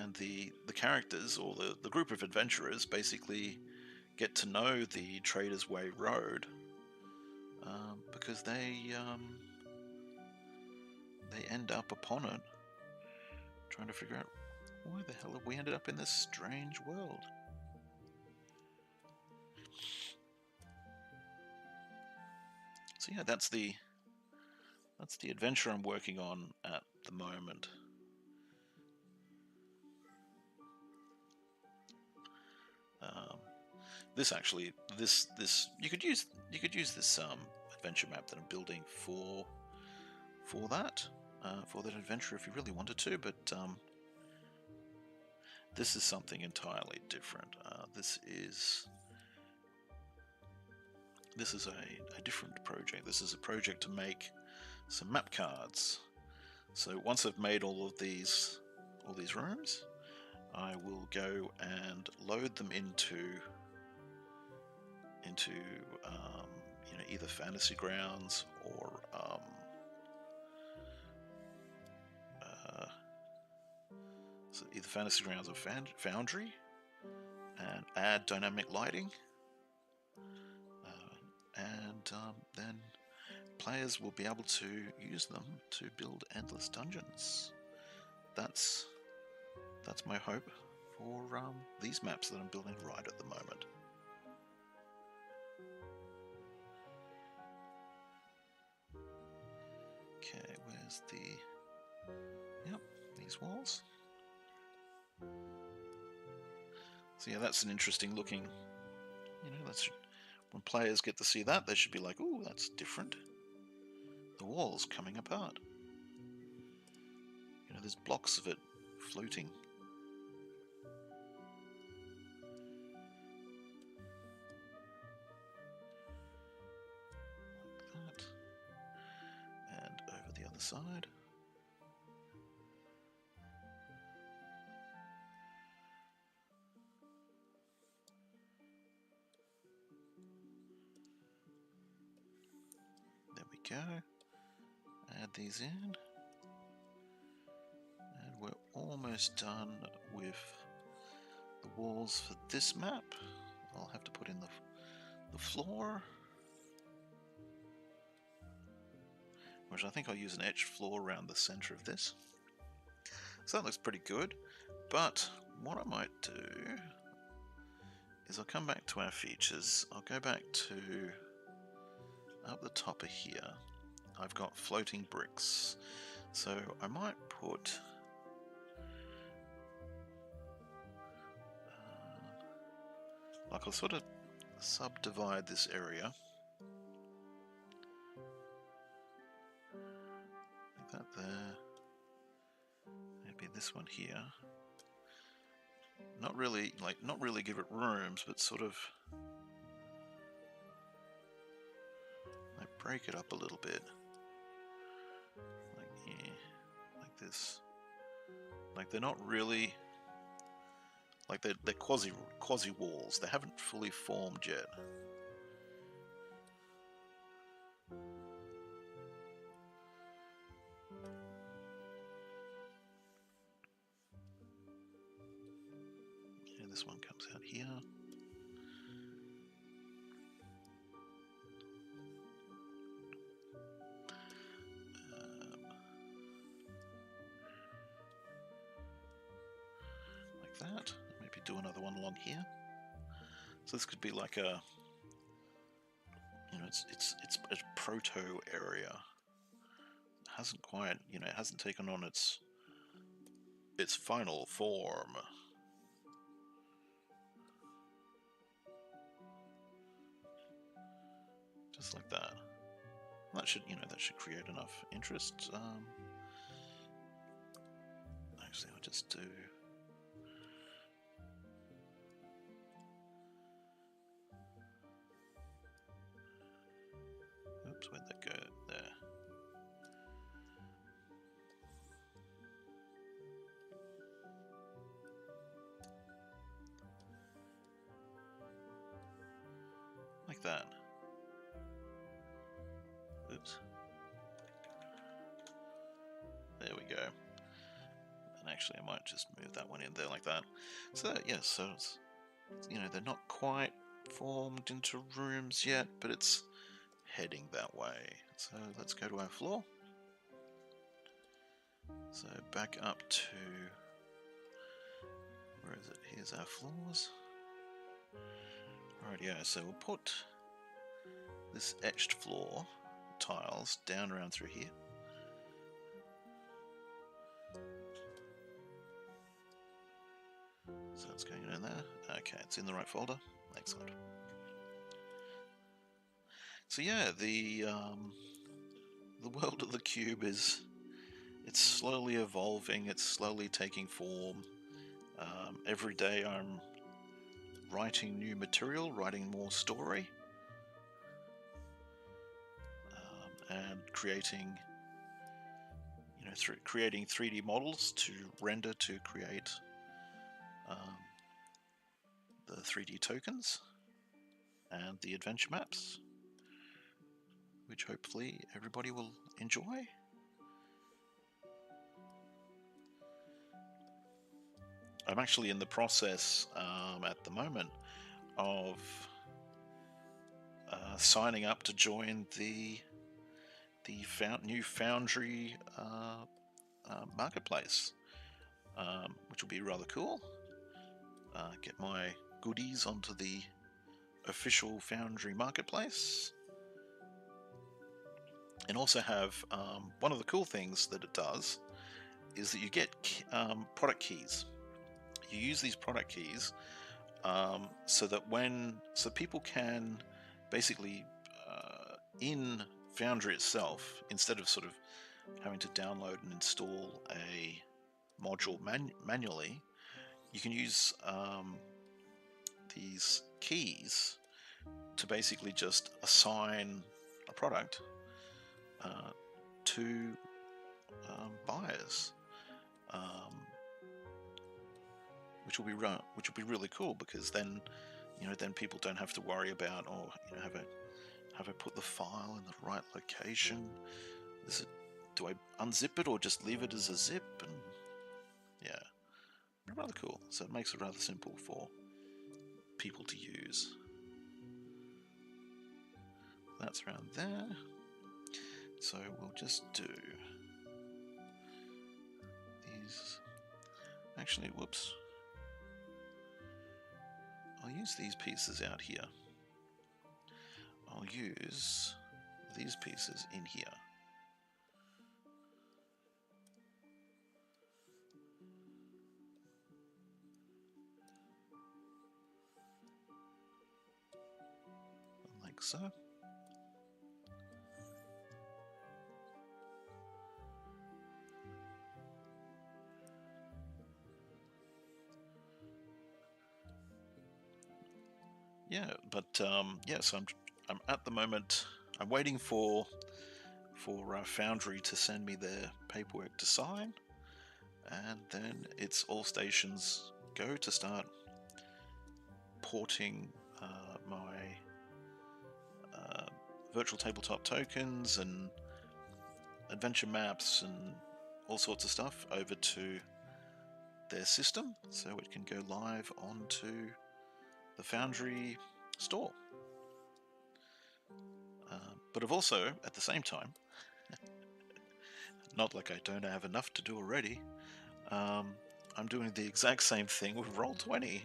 And the characters, or the group of adventurers, basically get to know the Traders Way Road because they end up upon it, trying to figure out why the hell have we ended up in this strange world. So yeah, that's the adventure I'm working on at the moment. This you could use this adventure map that I'm building for that adventure if you really wanted to, but this is something entirely different. This is a different project. This is a project to make some map cards. So once I've made all of these rooms, I will go and load them into you know, either Fantasy Grounds or So either Fantasy Grounds or Foundry, and add dynamic lighting, and then players will be able to use them to build endless dungeons. That's my hope for these maps that I'm building right at the moment. Okay, where's the... Yep, these walls. So yeah, that's an interesting looking... You know, that's... When players get to see that, they should be like, ooh, that's different. The wall's coming apart. You know, there's blocks of it floating. Like that. And over the other side. There we go. Add these in. And we're almost done with the walls for this map. I'll have to put in the floor. Which I think I'll use an etched floor around the center of this. So that looks pretty good. But what I might do is I'll come back to our features. I'll go back to up the top of here. I've got floating bricks. So I might put like I'll sort of subdivide this area. Like that there. Maybe this one here. Not really give it rooms, but sort of like break it up a little bit. Like here, like this. Like they're not really like they're quasi walls. They haven't fully formed yet. This one comes out here. Like that. Maybe do another one along here. So this could be like a, you know, it's a proto area. It hasn't quite, you know, it hasn't taken on its final form. Just like that. That should, you know, that should create enough interest. Actually, I'll just do. Oops, where'd that go? There. Like that. Oops. There we go. And actually I might just move that one in there like that. So yeah, so it's, you know, they're not quite formed into rooms yet, but it's heading that way. So let's go to our floor. So back up to, where is it? Here's our floors. Alright, yeah, so we'll put this etched floor tiles down around through here. So it's going in there. Okay, it's in the right folder. Excellent. So yeah, the world of the cube it's slowly evolving. It's slowly taking form. Every day I'm writing new material, writing more story, and creating, you know, creating 3D models to render to create the 3D tokens and the adventure maps, which hopefully everybody will enjoy. I'm actually in the process at the moment of signing up to join the new Foundry marketplace, which will be rather cool. Get my goodies onto the official Foundry marketplace, and also have one of the cool things that it does is that you get product keys. You use these product keys so that so people can basically in Foundry itself, instead of sort of having to download and install a module manually, you can use these keys to basically just assign a product to buyers, which will be really cool, because then then people don't have to worry about, oh, have I put the file in the right location? Do I unzip it or just leave it as a zip? And yeah, rather cool. So it makes it rather simple for people to use. That's around there. So we'll just do these. Actually, whoops. I'll use these pieces out here. I'll use these pieces in here. Like so. Yeah, but yeah, so I'm at the moment, I'm waiting for Foundry to send me their paperwork to sign, and then it's all stations go to start porting my virtual tabletop tokens and adventure maps and all sorts of stuff over to their system, so it can go live onto the Foundry store. But I've also, at the same time, not like I don't have enough to do already, I'm doing the exact same thing with Roll20,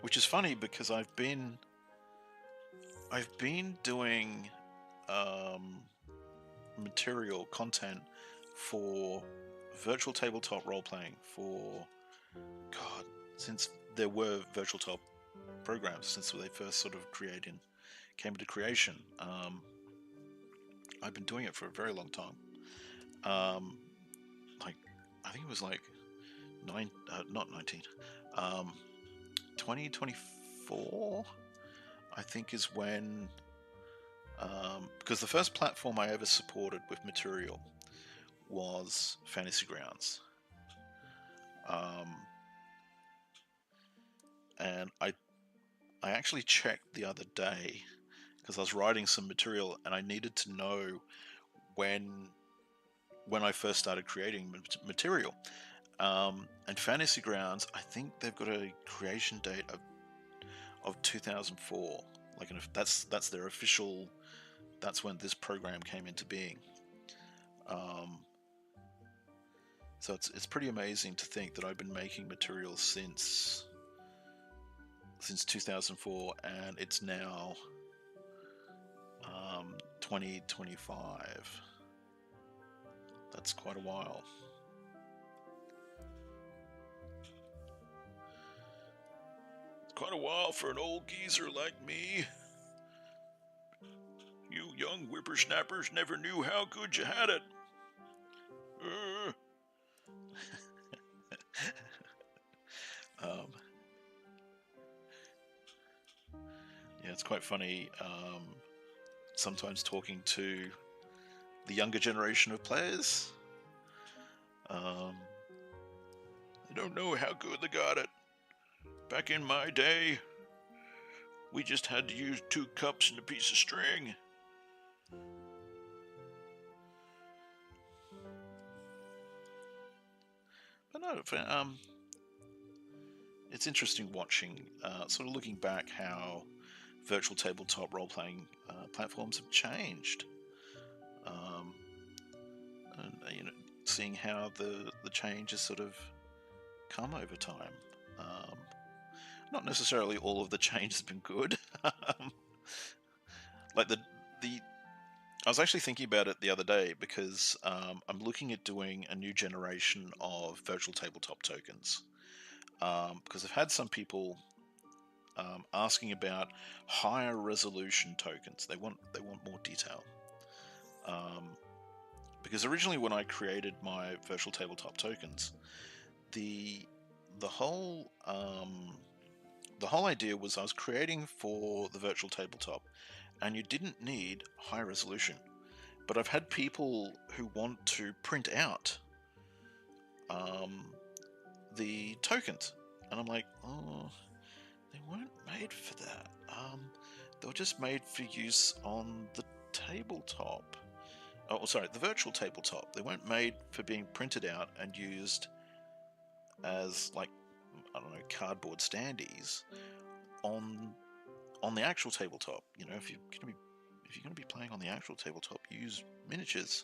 which is funny because I've been doing material content for virtual tabletop role-playing for, God, since there were virtual top programs, since they first sort of came into creation. I've been doing it for a very long time. Like, I think it was like 2024, I think, is when, because the first platform I ever supported with material was Fantasy Grounds. And I actually checked the other day, because I was writing some material and I needed to know when I first started creating material. And Fantasy Grounds, I think they've got a creation date of 2004. Like, and if that's their official, that's when this program came into being. So it's pretty amazing to think that I've been making materials since 2004, and it's now 2025. That's quite a while. It's quite a while for an old geezer like me. You young whippersnappers never knew how good you had it. Yeah, it's quite funny. Sometimes talking to the younger generation of players, I don't know how good they got it. Back in my day, we just had to use 2 cups and a piece of string. But no, it's interesting watching, sort of looking back how virtual tabletop role-playing platforms have changed, and seeing how the change has sort of come over time. Not necessarily all of the change has been good. Like I was actually thinking about it the other day because I'm looking at doing a new generation of virtual tabletop tokens, because I've had some people asking about higher resolution tokens. They want more detail. Because originally when I created my virtual tabletop tokens, the whole idea was I was creating for the virtual tabletop, and you didn't need high resolution. But I've had people who want to print out the tokens, and I'm like, oh, they weren't made for that. They were just made for use on the tabletop. Oh, sorry, the virtual tabletop. They weren't made for being printed out and used as, like, I don't know, cardboard standees on the actual tabletop. You know, if you're going to be playing on the actual tabletop, use miniatures.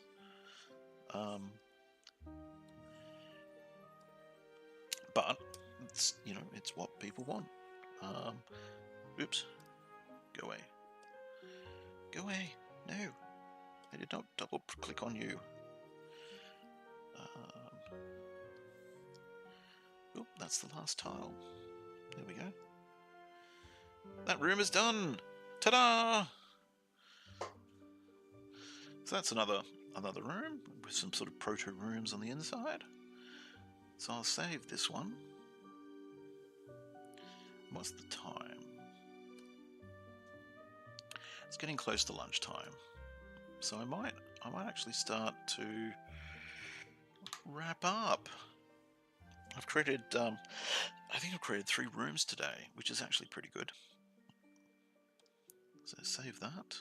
But it's it's what people want. Oops, go away. Go away. No, I did not double click on you. Oop, that's the last tile. There we go. That room is done. Ta-da! So that's another room with some sort of proto rooms on the inside. So I'll save this one. What's the time? It's getting close to lunchtime, so I might actually start to wrap up. I've created, I think I've created 3 rooms today, which is actually pretty good. So save that,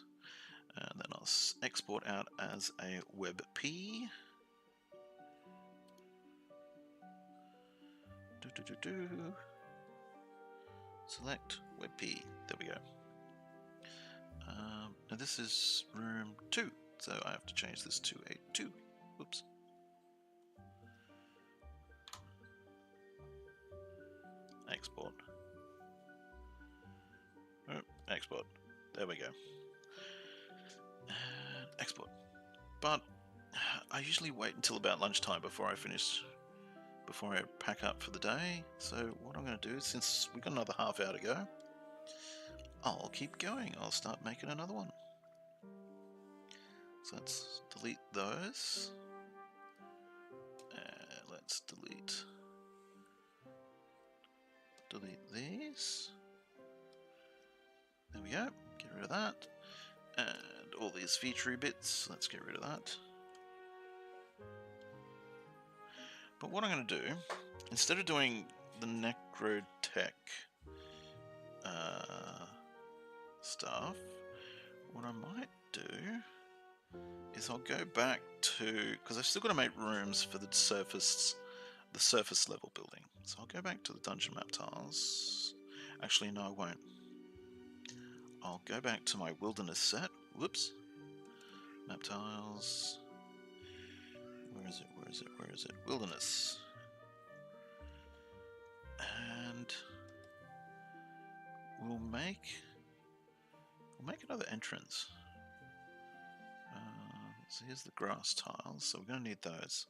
and then I'll export out as a WebP. Select WebP. There we go. Now this is room 2, so I have to change this to a 2. Whoops. Export. Oh, export. There we go. And export. But I usually wait until about lunchtime before I pack up for the day. So what I'm going to do, since we've got another half hour to go, I'll keep going. I'll start making another one. So let's delete those. And let's delete these. There we go. Get rid of that. And all these featurey bits, let's get rid of that. But what I'm going to do, instead of doing the Necrotech stuff, what I might do is I'll go back to, because I've still got to make rooms for the surface level building. So I'll go back to the dungeon map tiles. Actually, no, I won't. I'll go back to my wilderness set. Whoops. Map tiles. Where is it? Where is it? Where is it? Wilderness. And we'll make another entrance. So here's the grass tiles, so we're going to need those.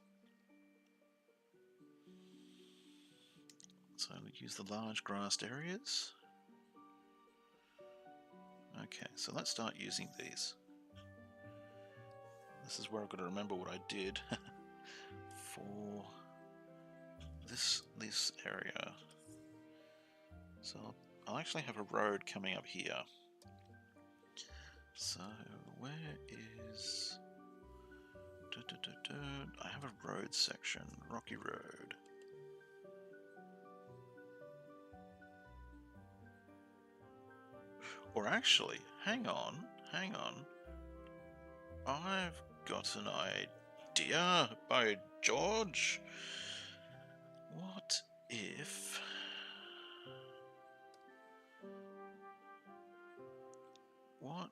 So we use the large grassed areas. Okay, so let's start using these. This is where I've got to remember what I did for this area. So I'll actually have a road coming up here. So where is... I have a road section, rocky road. Or actually, hang on. I've got an idea, by George. What if... What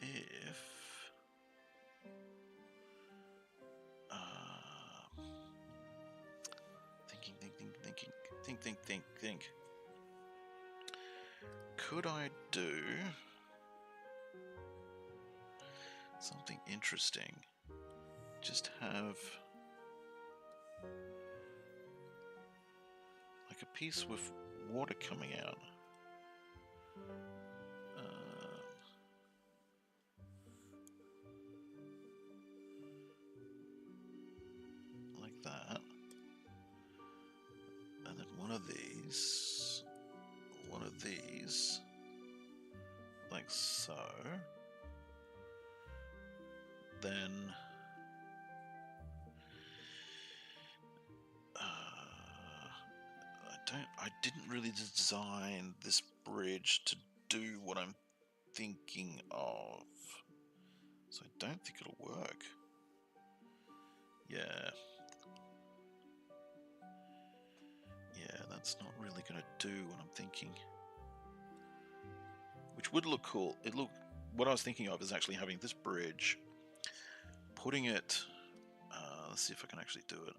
if... Think. Could I do something interesting? Just have like a piece with water coming out. Like that. And then one of these, like so. Then I didn't really design this bridge to do what I'm thinking of, so I don't think it'll work. Yeah, that's not really going to do what I'm thinking. Which would look cool. What I was thinking of is actually having this bridge, putting it. Let's see if I can actually do it.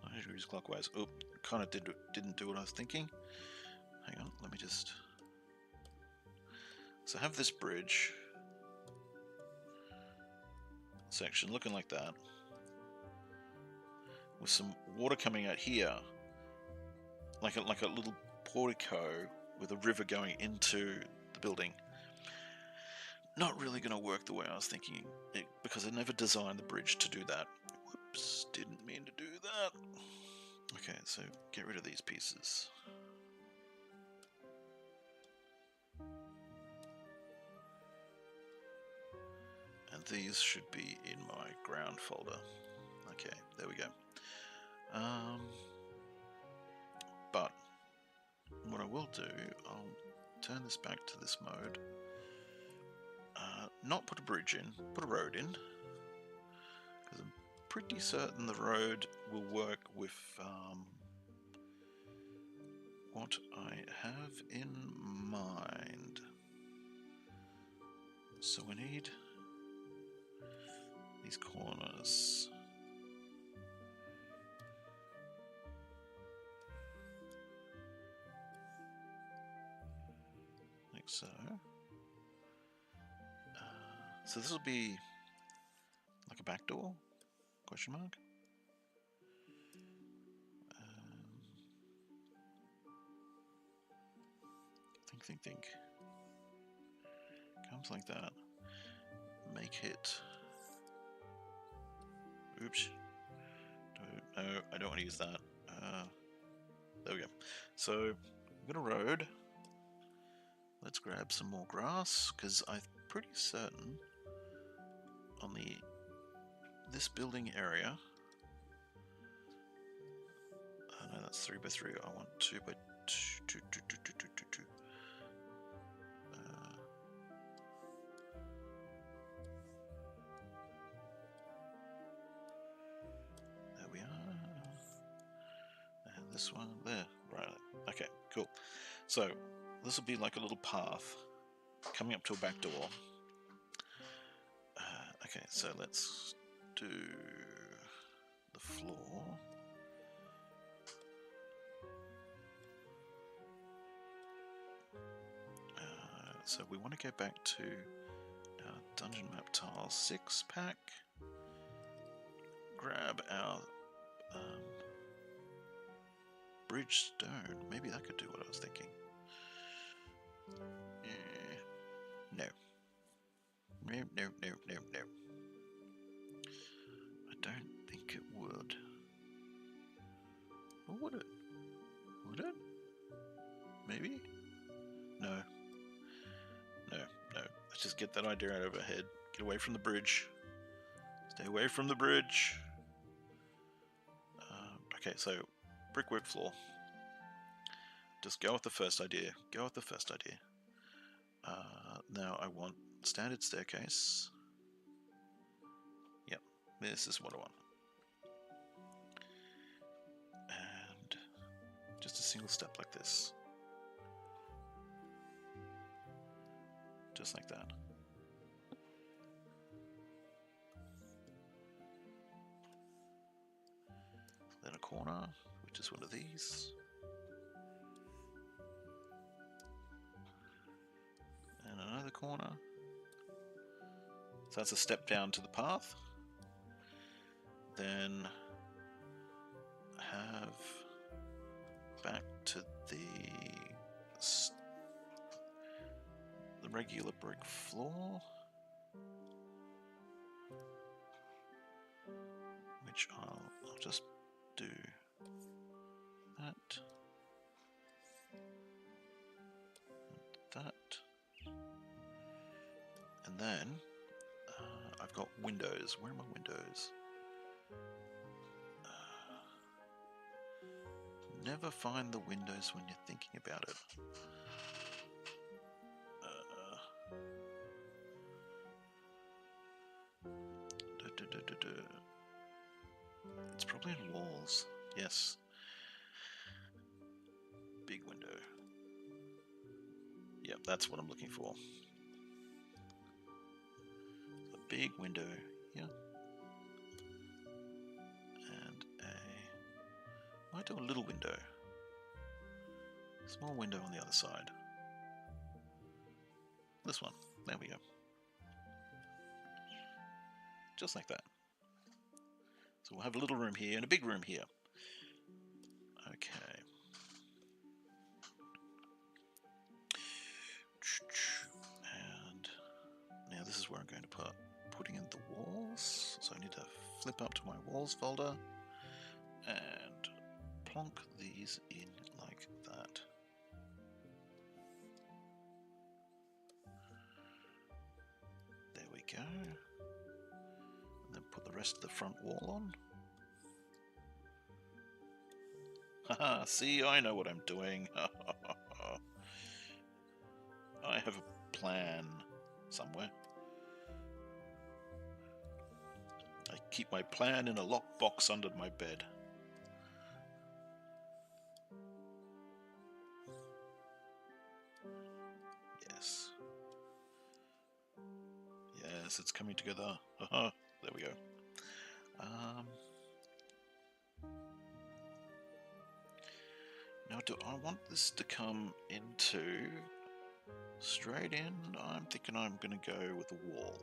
90 degrees clockwise. Oh, kind of didn't do what I was thinking. Hang on, let me just. So have this bridge section looking like that, with some water coming out here, like a little portico with a river going into the building. Not really going to work the way I was thinking, because I never designed the bridge to do that. Whoops, didn't mean to do that. Okay, so get rid of these pieces. And these should be in my ground folder. Okay, there we go. But what I will do, I'll turn this back to this mode. Not put a bridge in, put a road in, because I'm pretty certain the road will work with what I have in mind. So we need these corners. Like so. So this will be like a back door? Question mark? Think. Comes like that. Make it. Oops. No, I don't want to use that. There we go. So we've got a road. Let's grab some more grass, because I'm pretty certain on this building area. No, that's 3 by 3. I want 2 by 2. There we are. And this one there. Right. Okay, cool. So this will be like a little path coming up to a back door. Okay, so let's do the floor. So we want to go back to our Dungeon Map Tile 6 pack. Grab our bridge stone. Maybe that could do what I was thinking. No. No. I don't think it would. Or would it? Would it? Maybe? No. Let's just get that idea out of our head. Get away from the bridge. Stay away from the bridge. Okay, so brickwork floor. Just go with the first idea. Now I want standard staircase. Yep, this is what I want. single step like this. Just like that. Then a corner, which is one of these. And another corner. So that's a step down to the path. Then have back to the regular brick floor, which I'll just do that, and then I've got windows. Where are my windows? Never find the windows when you're thinking about it. It's probably in walls. Yes. Big window. Yep, that's what I'm looking for. A big window here. And might do a little window. Small window on the other side. This one. There we go. Just like that. So we'll have a little room here and a big room here. Okay. And now this is where I'm going to putting in the walls. So I need to flip up to my walls folder and plonk these in like that. There we go. And then put the rest of the front wall on. Haha, see, I know what I'm doing. I have a plan somewhere. I keep my plan in a lockbox under my bed. Yes. Yes, it's coming together. There we go. Now, do I want this to come into straight in? I'm thinking I'm going to go with a wall.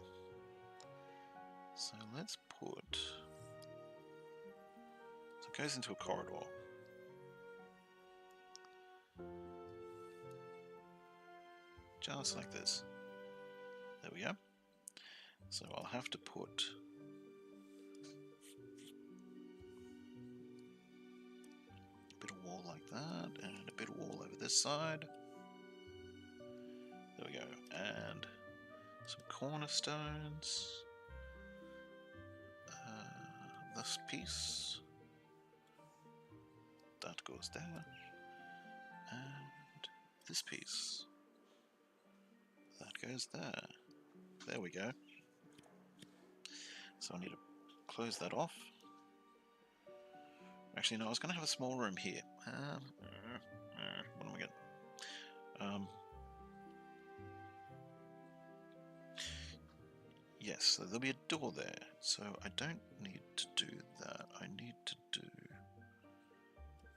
So let's put... So it goes into a corridor. Just like this. There we go. So I'll have to put... a bit of wall like that, and a bit of wall over this side. There we go. And some cornerstones. This piece. That goes there. And this piece. That goes there. There we go. So I need to close that off. Actually, no, I was going to have a small room here. What am I getting? Yes, so there'll be a door there. So I don't need to do that. I need to do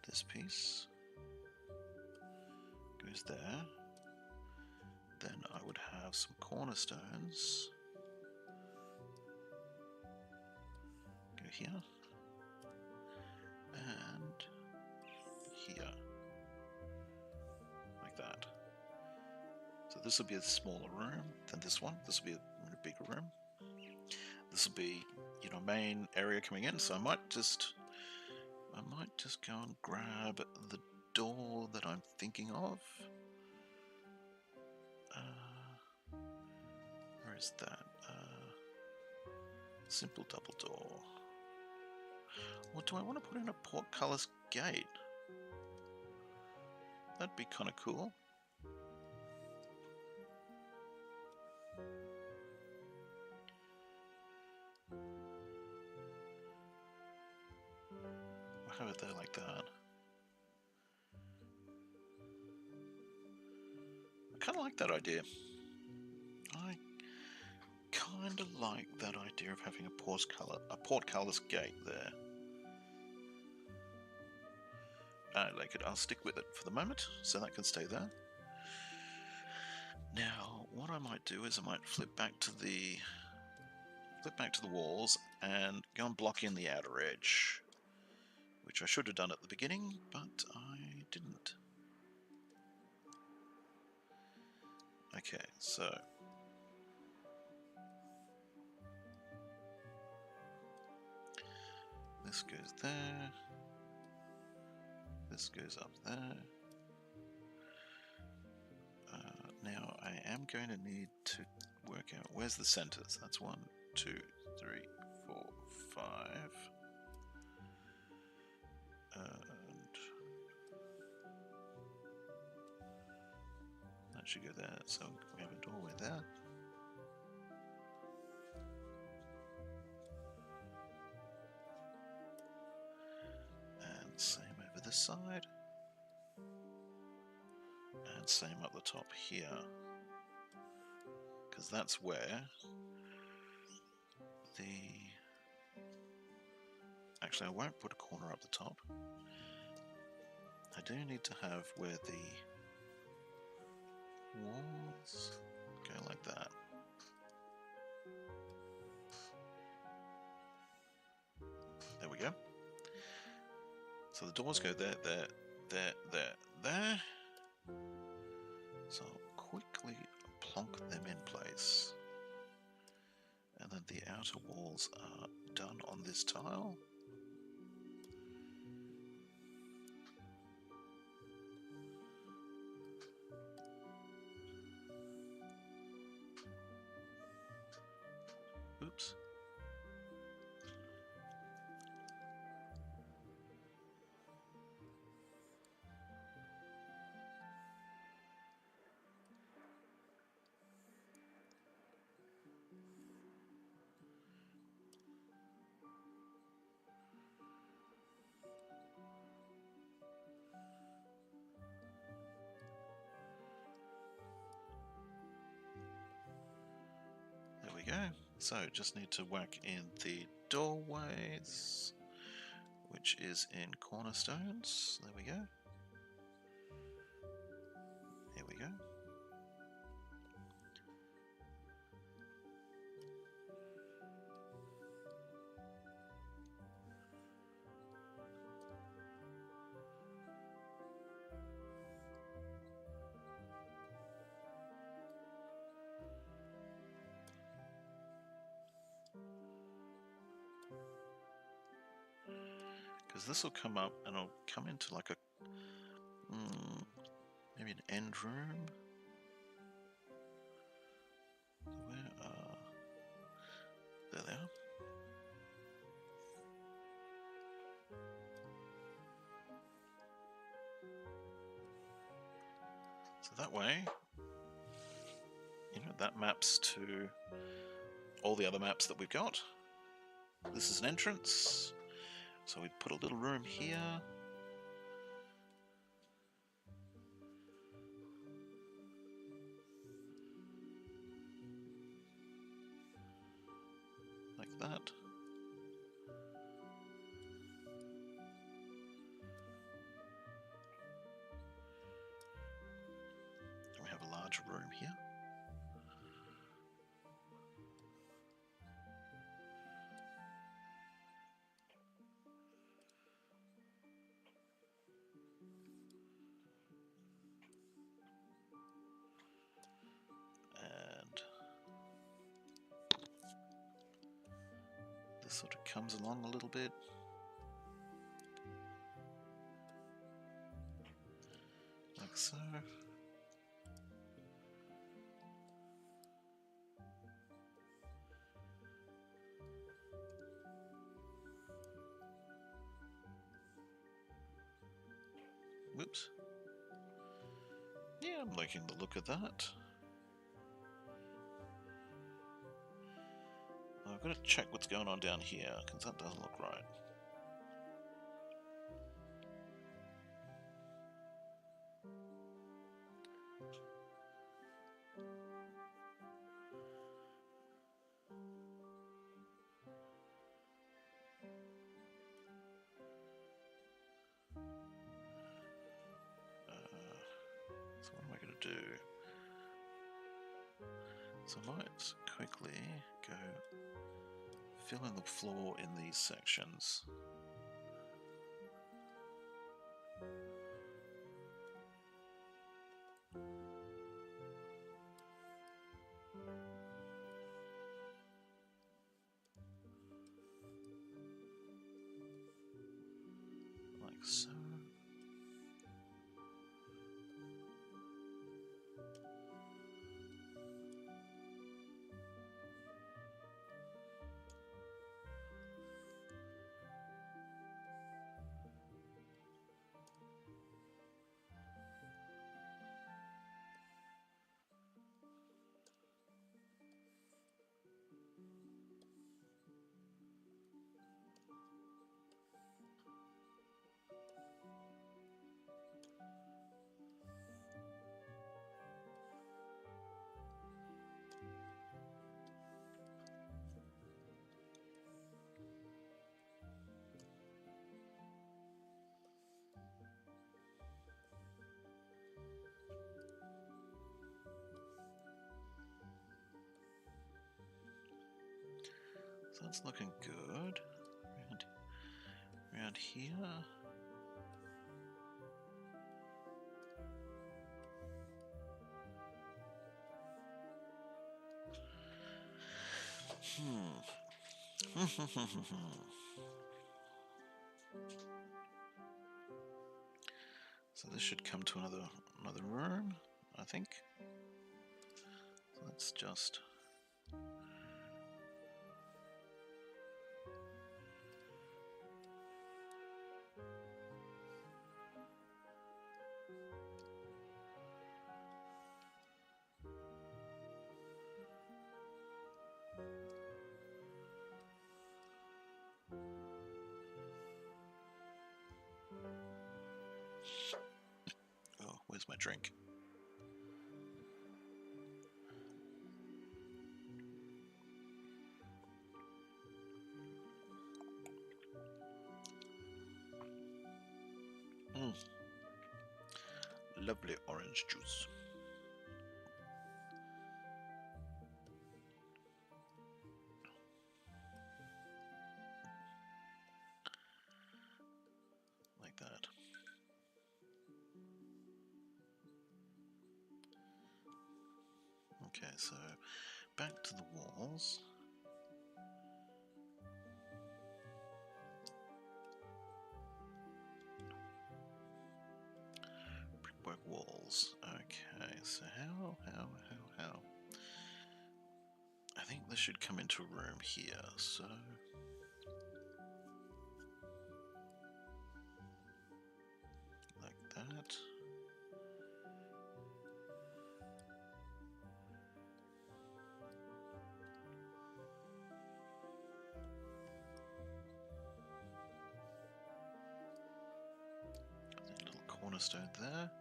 this piece. Goes there. Then I would have some cornerstones. Go here. And here. Like that. So this will be a smaller room than this one. This will be a bigger room. This will be, you know, main area coming in. So I might just go and grab the door that I'm thinking of. Where is that? Simple double door. Or do I want to put in a portcullis gate? That'd be kind of cool. I'll have it there like that. like that idea. I kind of like that idea of having a portcullis gate there. I like it. I'll stick with it for the moment, so that can stay there. Now, what I might do is I might flip back to the walls and go and block in the outer edge, which I should have done at the beginning, but I didn't. Okay, so this goes there. This goes up there. Now I am going to need to work out where's the centers. That's 1, 2, 3, 4, 5. And that should go there. So we have a doorway there. And same over this side. And same up the top here. Because that's where the... Actually, I won't put a corner up the top. I do need to have where the walls go like that. There we go. So the doors go there, there, there, there, there. So I'll quickly plonk them in place. And then the outer walls are done on this tile. Oops. There we go. So just need to whack in the doorways, which is in cornerstones. There we go. Here we go. Because this will come up and it'll come into like a maybe an end room. Where there they are. So that way, you know, that maps to all the other maps that we've got. This is an entrance. So we put a little room here. Like that. And we have a larger room here. This sort of comes along a little bit. Like so. Whoops. Yeah, I'm liking the look of that. I've got to check what's going on down here, because that doesn't look right. do. So I might quickly go fill in the floor in these sections. Like so. So that's looking good. Around here. So this should come to another room, I think. So let's just oh, where's my drink? Lovely orange juice. Like that. Okay, so back to the walls. Brickwork walls. Okay, so how? I think this should come into a room here, so... like that. Little cornerstone there.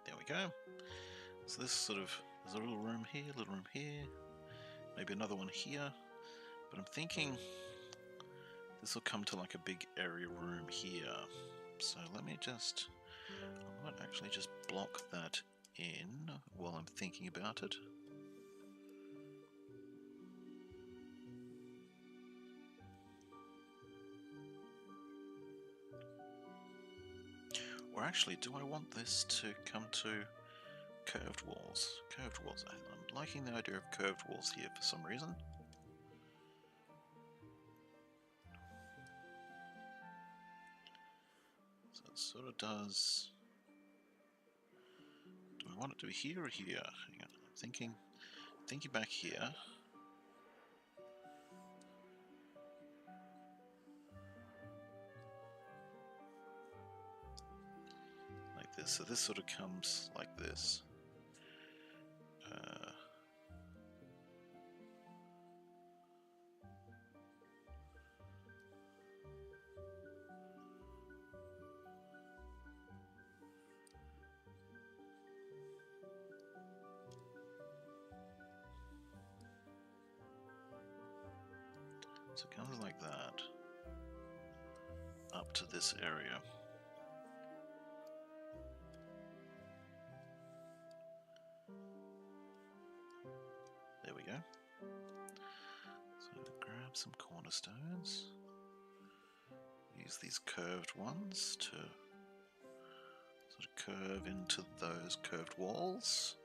There we go. So this sort of, there's a little room here, maybe another one here, but I'm thinking this will come to like a big area room here. So let me just, I might actually just block that in while I'm thinking about it. Or actually, do I want this to come to curved walls? Curved walls. I'm liking the idea of curved walls here for some reason. So it sort of does... do I want it to be here or here? Hang on, I'm thinking back here. Like this. So this sort of comes like this. So it comes like that up to this area. There we go. So grab some cornerstones. Use these curved ones to sort of curve into those curved walls.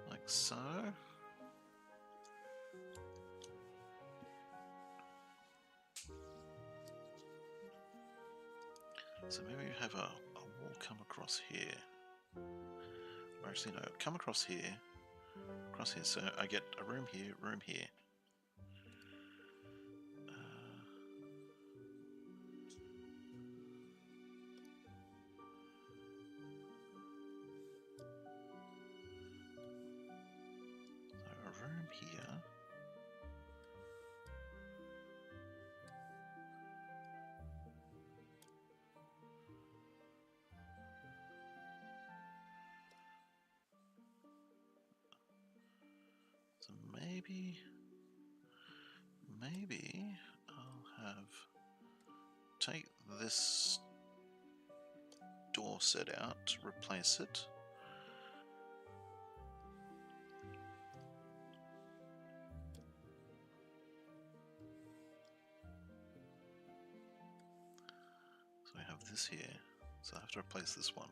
Like so. So maybe you have a wall come across here. Or actually no, come across here. Across here, so I get a room here, room here. So a room here. So maybe I'll take this door set out, replace it. So I have this here, so I have to replace this one.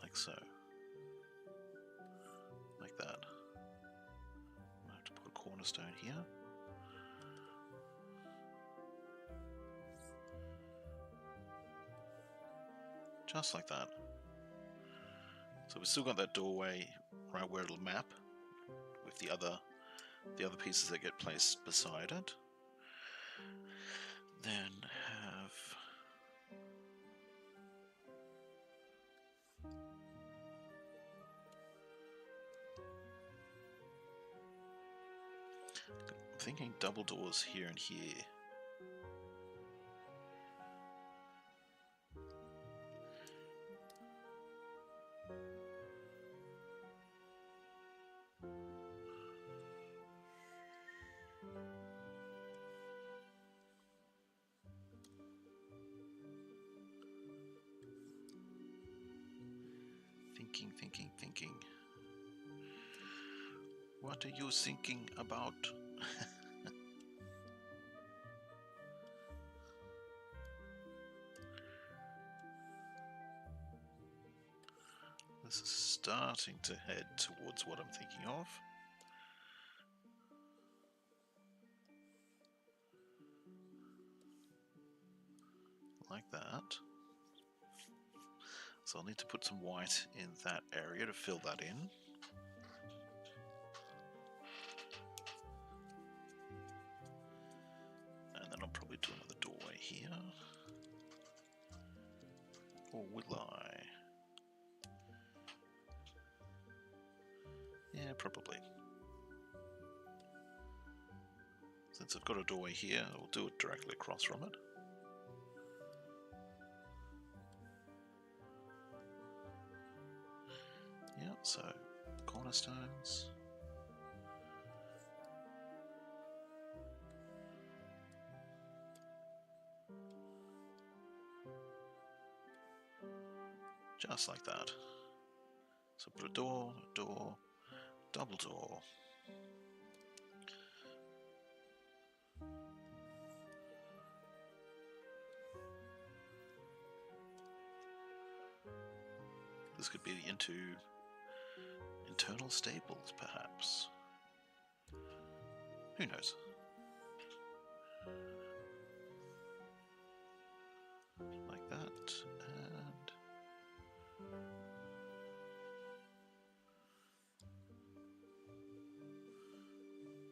Like so. Like that. I have to put a cornerstone here. Just like that. So we've still got that doorway right where it'll map with the other pieces that get placed beside it. Then have I'm thinking double doors here and here. Thinking. What are you thinking about? This is starting to head towards what I'm thinking of. Like that. So I'll need to put some white in that area to fill that in. And then I'll probably do another doorway here. Or will I? Yeah, probably. Since I've got a doorway here, I'll do it directly across from it. Yeah, so cornerstones. Just like that. So put a door, double door. This could be into internal stables, perhaps. Who knows? Like that, and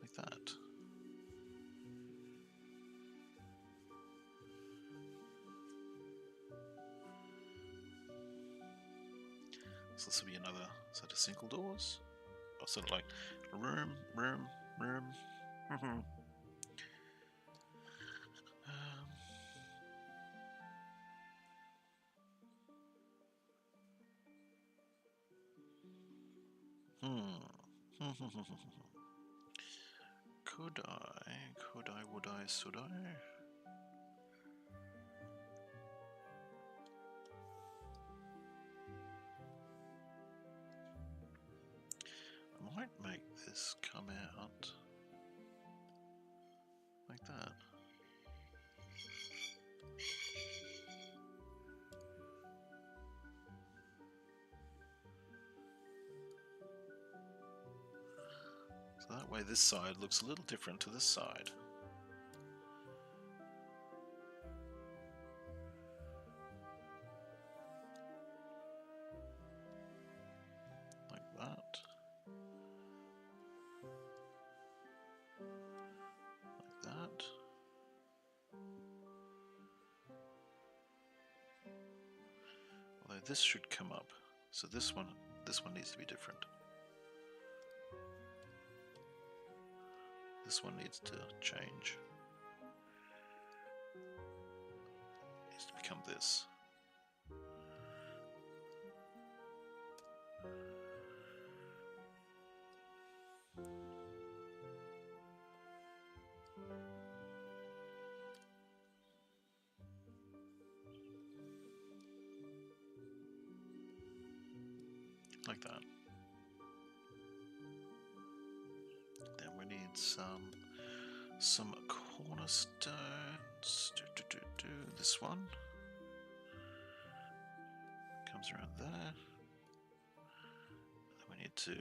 like that. So this will be another set of single doors. Or sort of like room. Could I, would I, should I? I might make this come out like that. So that way this side looks a little different to this side. Like that. Like that. Although this should come up. So this one needs to be different. This one needs to change. It needs to become this. Like that. Then we need some cornerstones. This one comes around there. Then we need to,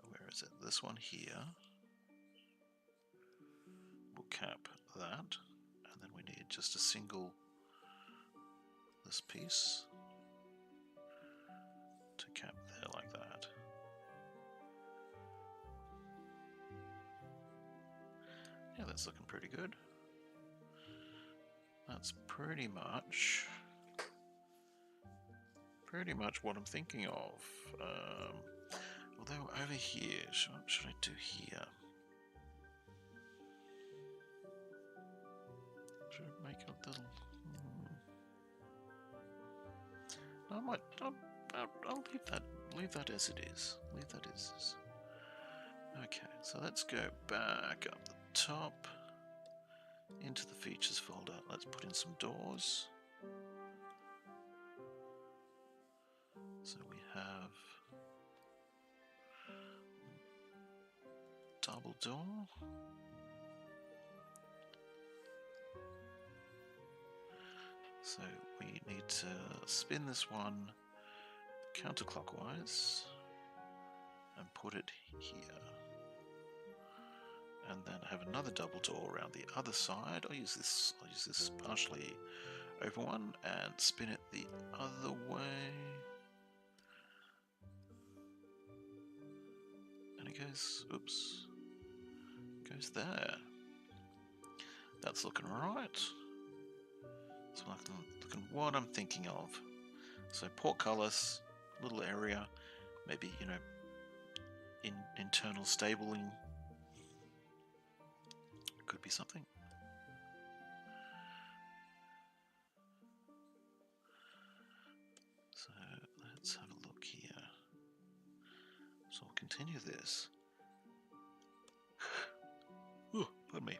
where is it? This one here. We'll cap that, and then we need just a single this piece to cap there like that. Yeah, that's looking pretty good. That's pretty much what I'm thinking of. Although over here, should I do here? Should I make a little? I might. I'll leave that as it is. Leave that as is. Okay, so let's go back up the top into the features folder. Let's put in some doors. So we have double door. So we need to spin this one counterclockwise and put it here. And then have another double door around the other side. I'll use this partially open one and spin it the other way. And it goes, oops, goes there. That's looking alright. So looking what I'm thinking of. So portcullis, little area, maybe, you know, internal stabling. Could be something. So let's have a look here. So we'll continue this. Oh, pardon me.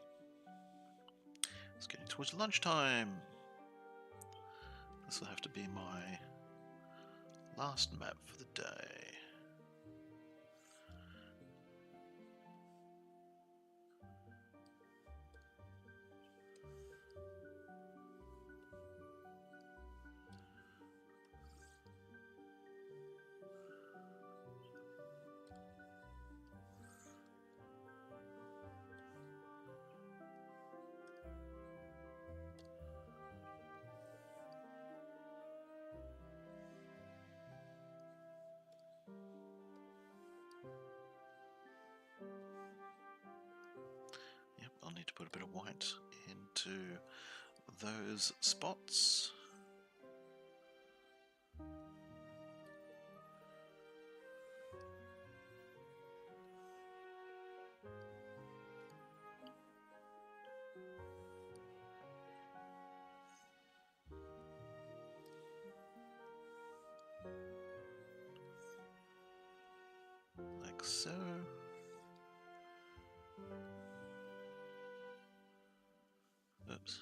It's getting towards lunchtime. This will have to be my last map for the day. I'll need to put a bit of white into those spots. Oops.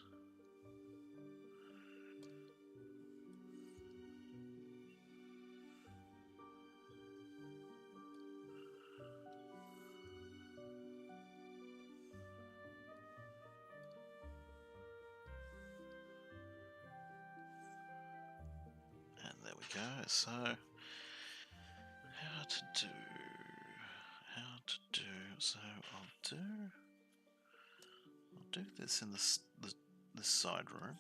And there we go. So, how to do? So I'll do this in this side room.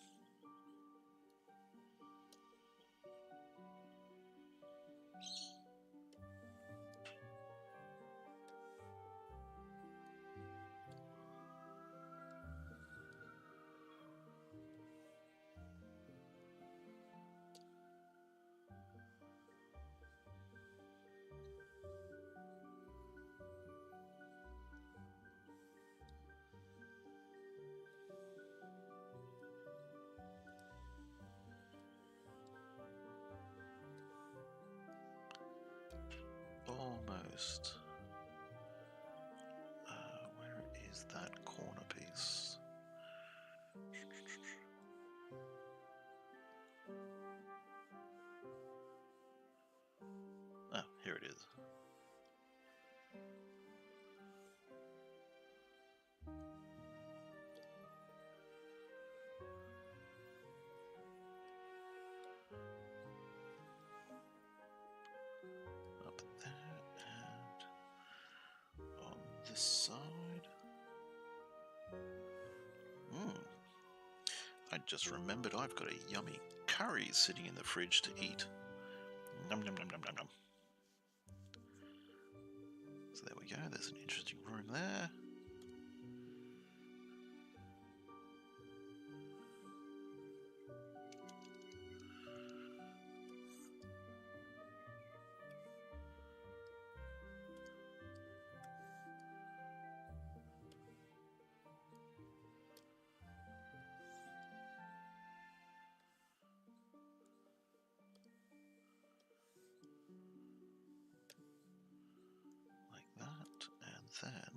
Almost. Where is that corner piece? Ah, here it is. Up there and on this side. I just remembered I've got a yummy curry sitting in the fridge to eat. Num num num num num num. So there we go, there's an interesting room there. Like that, and then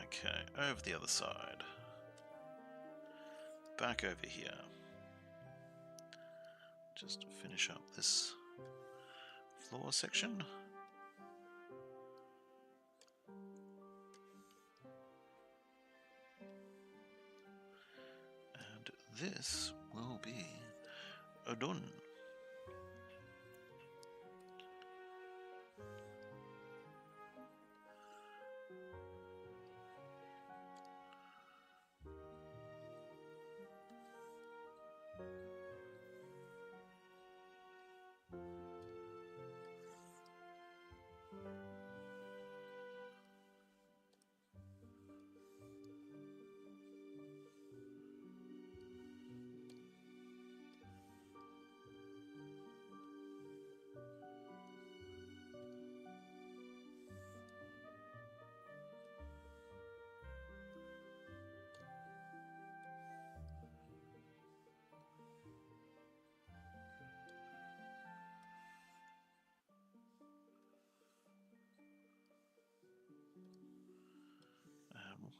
okay, over the other side. Back over here. Just to finish up this floor section. And this will be done.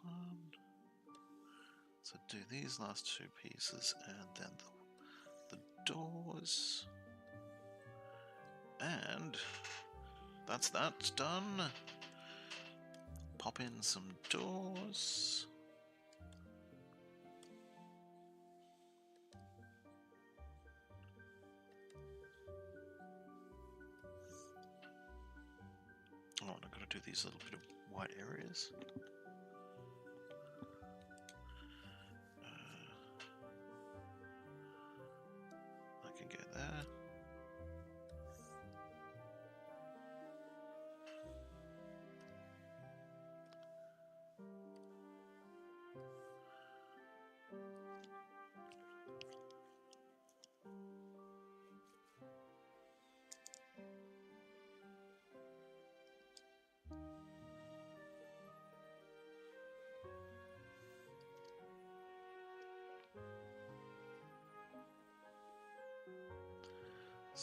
One. So do these last two pieces and then the doors. And that's that done. Pop in some doors. Oh, and I've got to do these little bit of white areas. I can get there.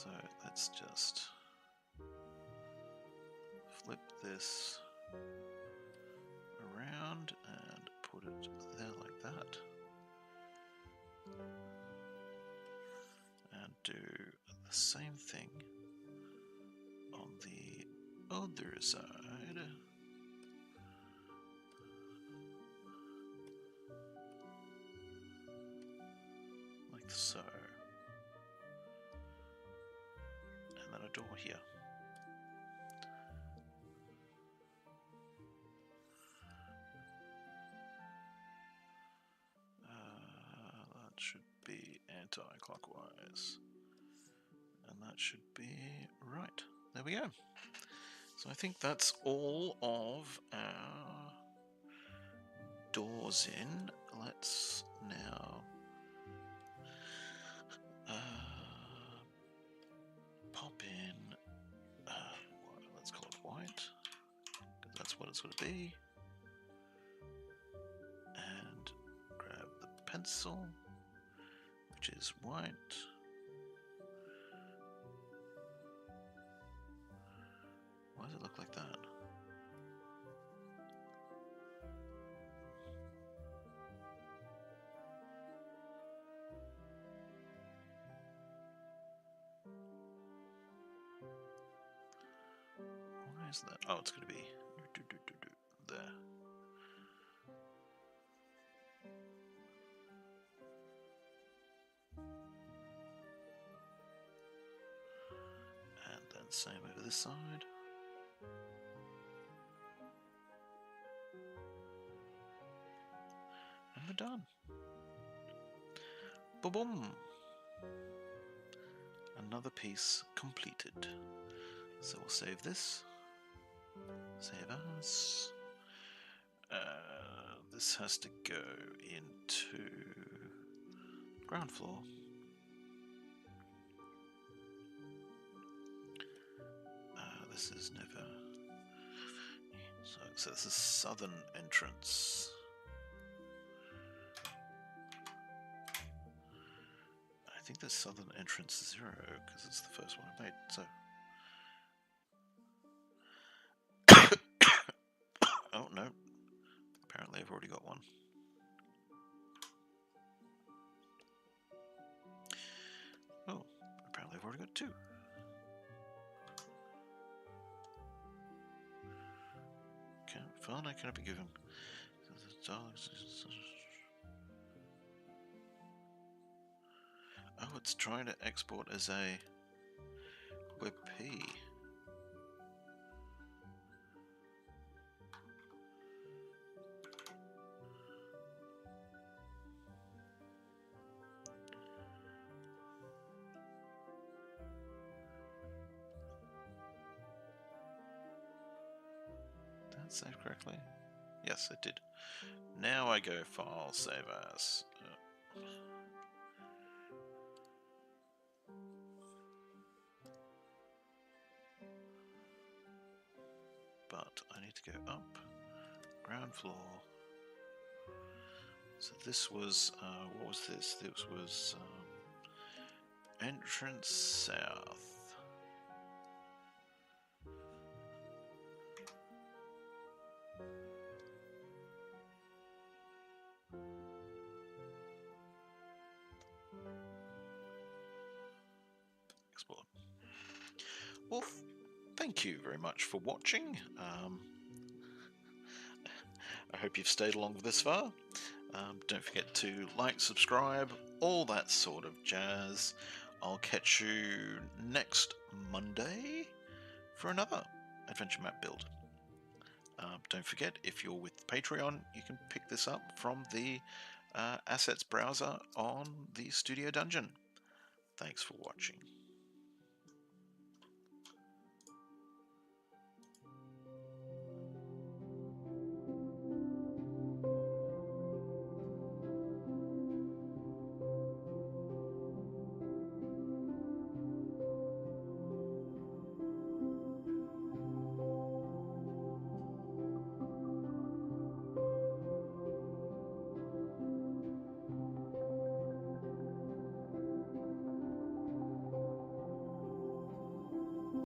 So let's just flip this around and put it there like that. And do the same thing on the other side. Like so. And then a door here. That should be anti-clockwise. And that should be right. There we go. So I think that's all of our doors in. Let's now pop in, let's call it white, because that's what it's going to be. And grab the pencil, which is white. Why does it look like that? Why is that? Oh, it's going to be there. And then same over this side. And we're done. Boom! Another piece completed. So we'll save this. Save as. This has to go into ground floor. This is never. So this is southern entrance. I think the southern entrance is 0 because it's the first one I made. So. Oh no. Apparently I've already got one. Oh, apparently I've already got 2. Okay, fine, I cannot be given. Oh, it's trying to export as a WebP. Save correctly? Yes, it did. Now I go file, save as. But I need to go up, ground floor. So this was, what was this? This was entrance south. Export. Well, thank you very much for watching. I hope you've stayed along this far. Don't forget to like, subscribe, all that sort of jazz. I'll catch you next Monday for another adventure map build. Don't forget, if you're with Patreon, you can pick this up from the assets browser on the Studio Dungeon. Thanks for watching.